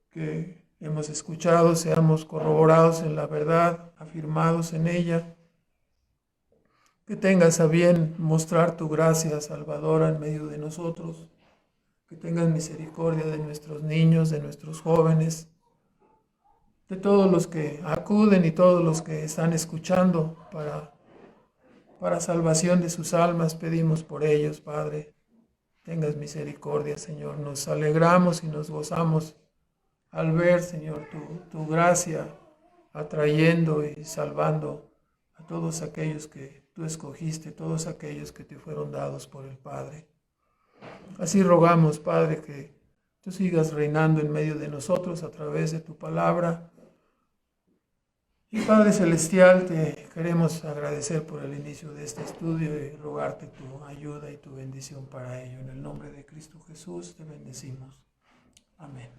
que hemos escuchado seamos corroborados en la verdad, afirmados en ella. Que tengas a bien mostrar tu gracia salvadora en medio de nosotros. Que tengas misericordia de nuestros niños, de nuestros jóvenes, de todos los que acuden y todos los que están escuchando para salvación de sus almas. Pedimos por ellos, Padre. Tengas misericordia, Señor. Nos alegramos y nos gozamos al ver, Señor, tu gracia atrayendo y salvando a todos aquellos que tú escogiste, todos aquellos que te fueron dados por el Padre. Así rogamos, Padre, que tú sigas reinando en medio de nosotros a través de tu palabra. Y Padre Celestial, te queremos agradecer por el inicio de este estudio y rogarte tu ayuda y tu bendición para ello. En el nombre de Cristo Jesús te bendecimos. Amén.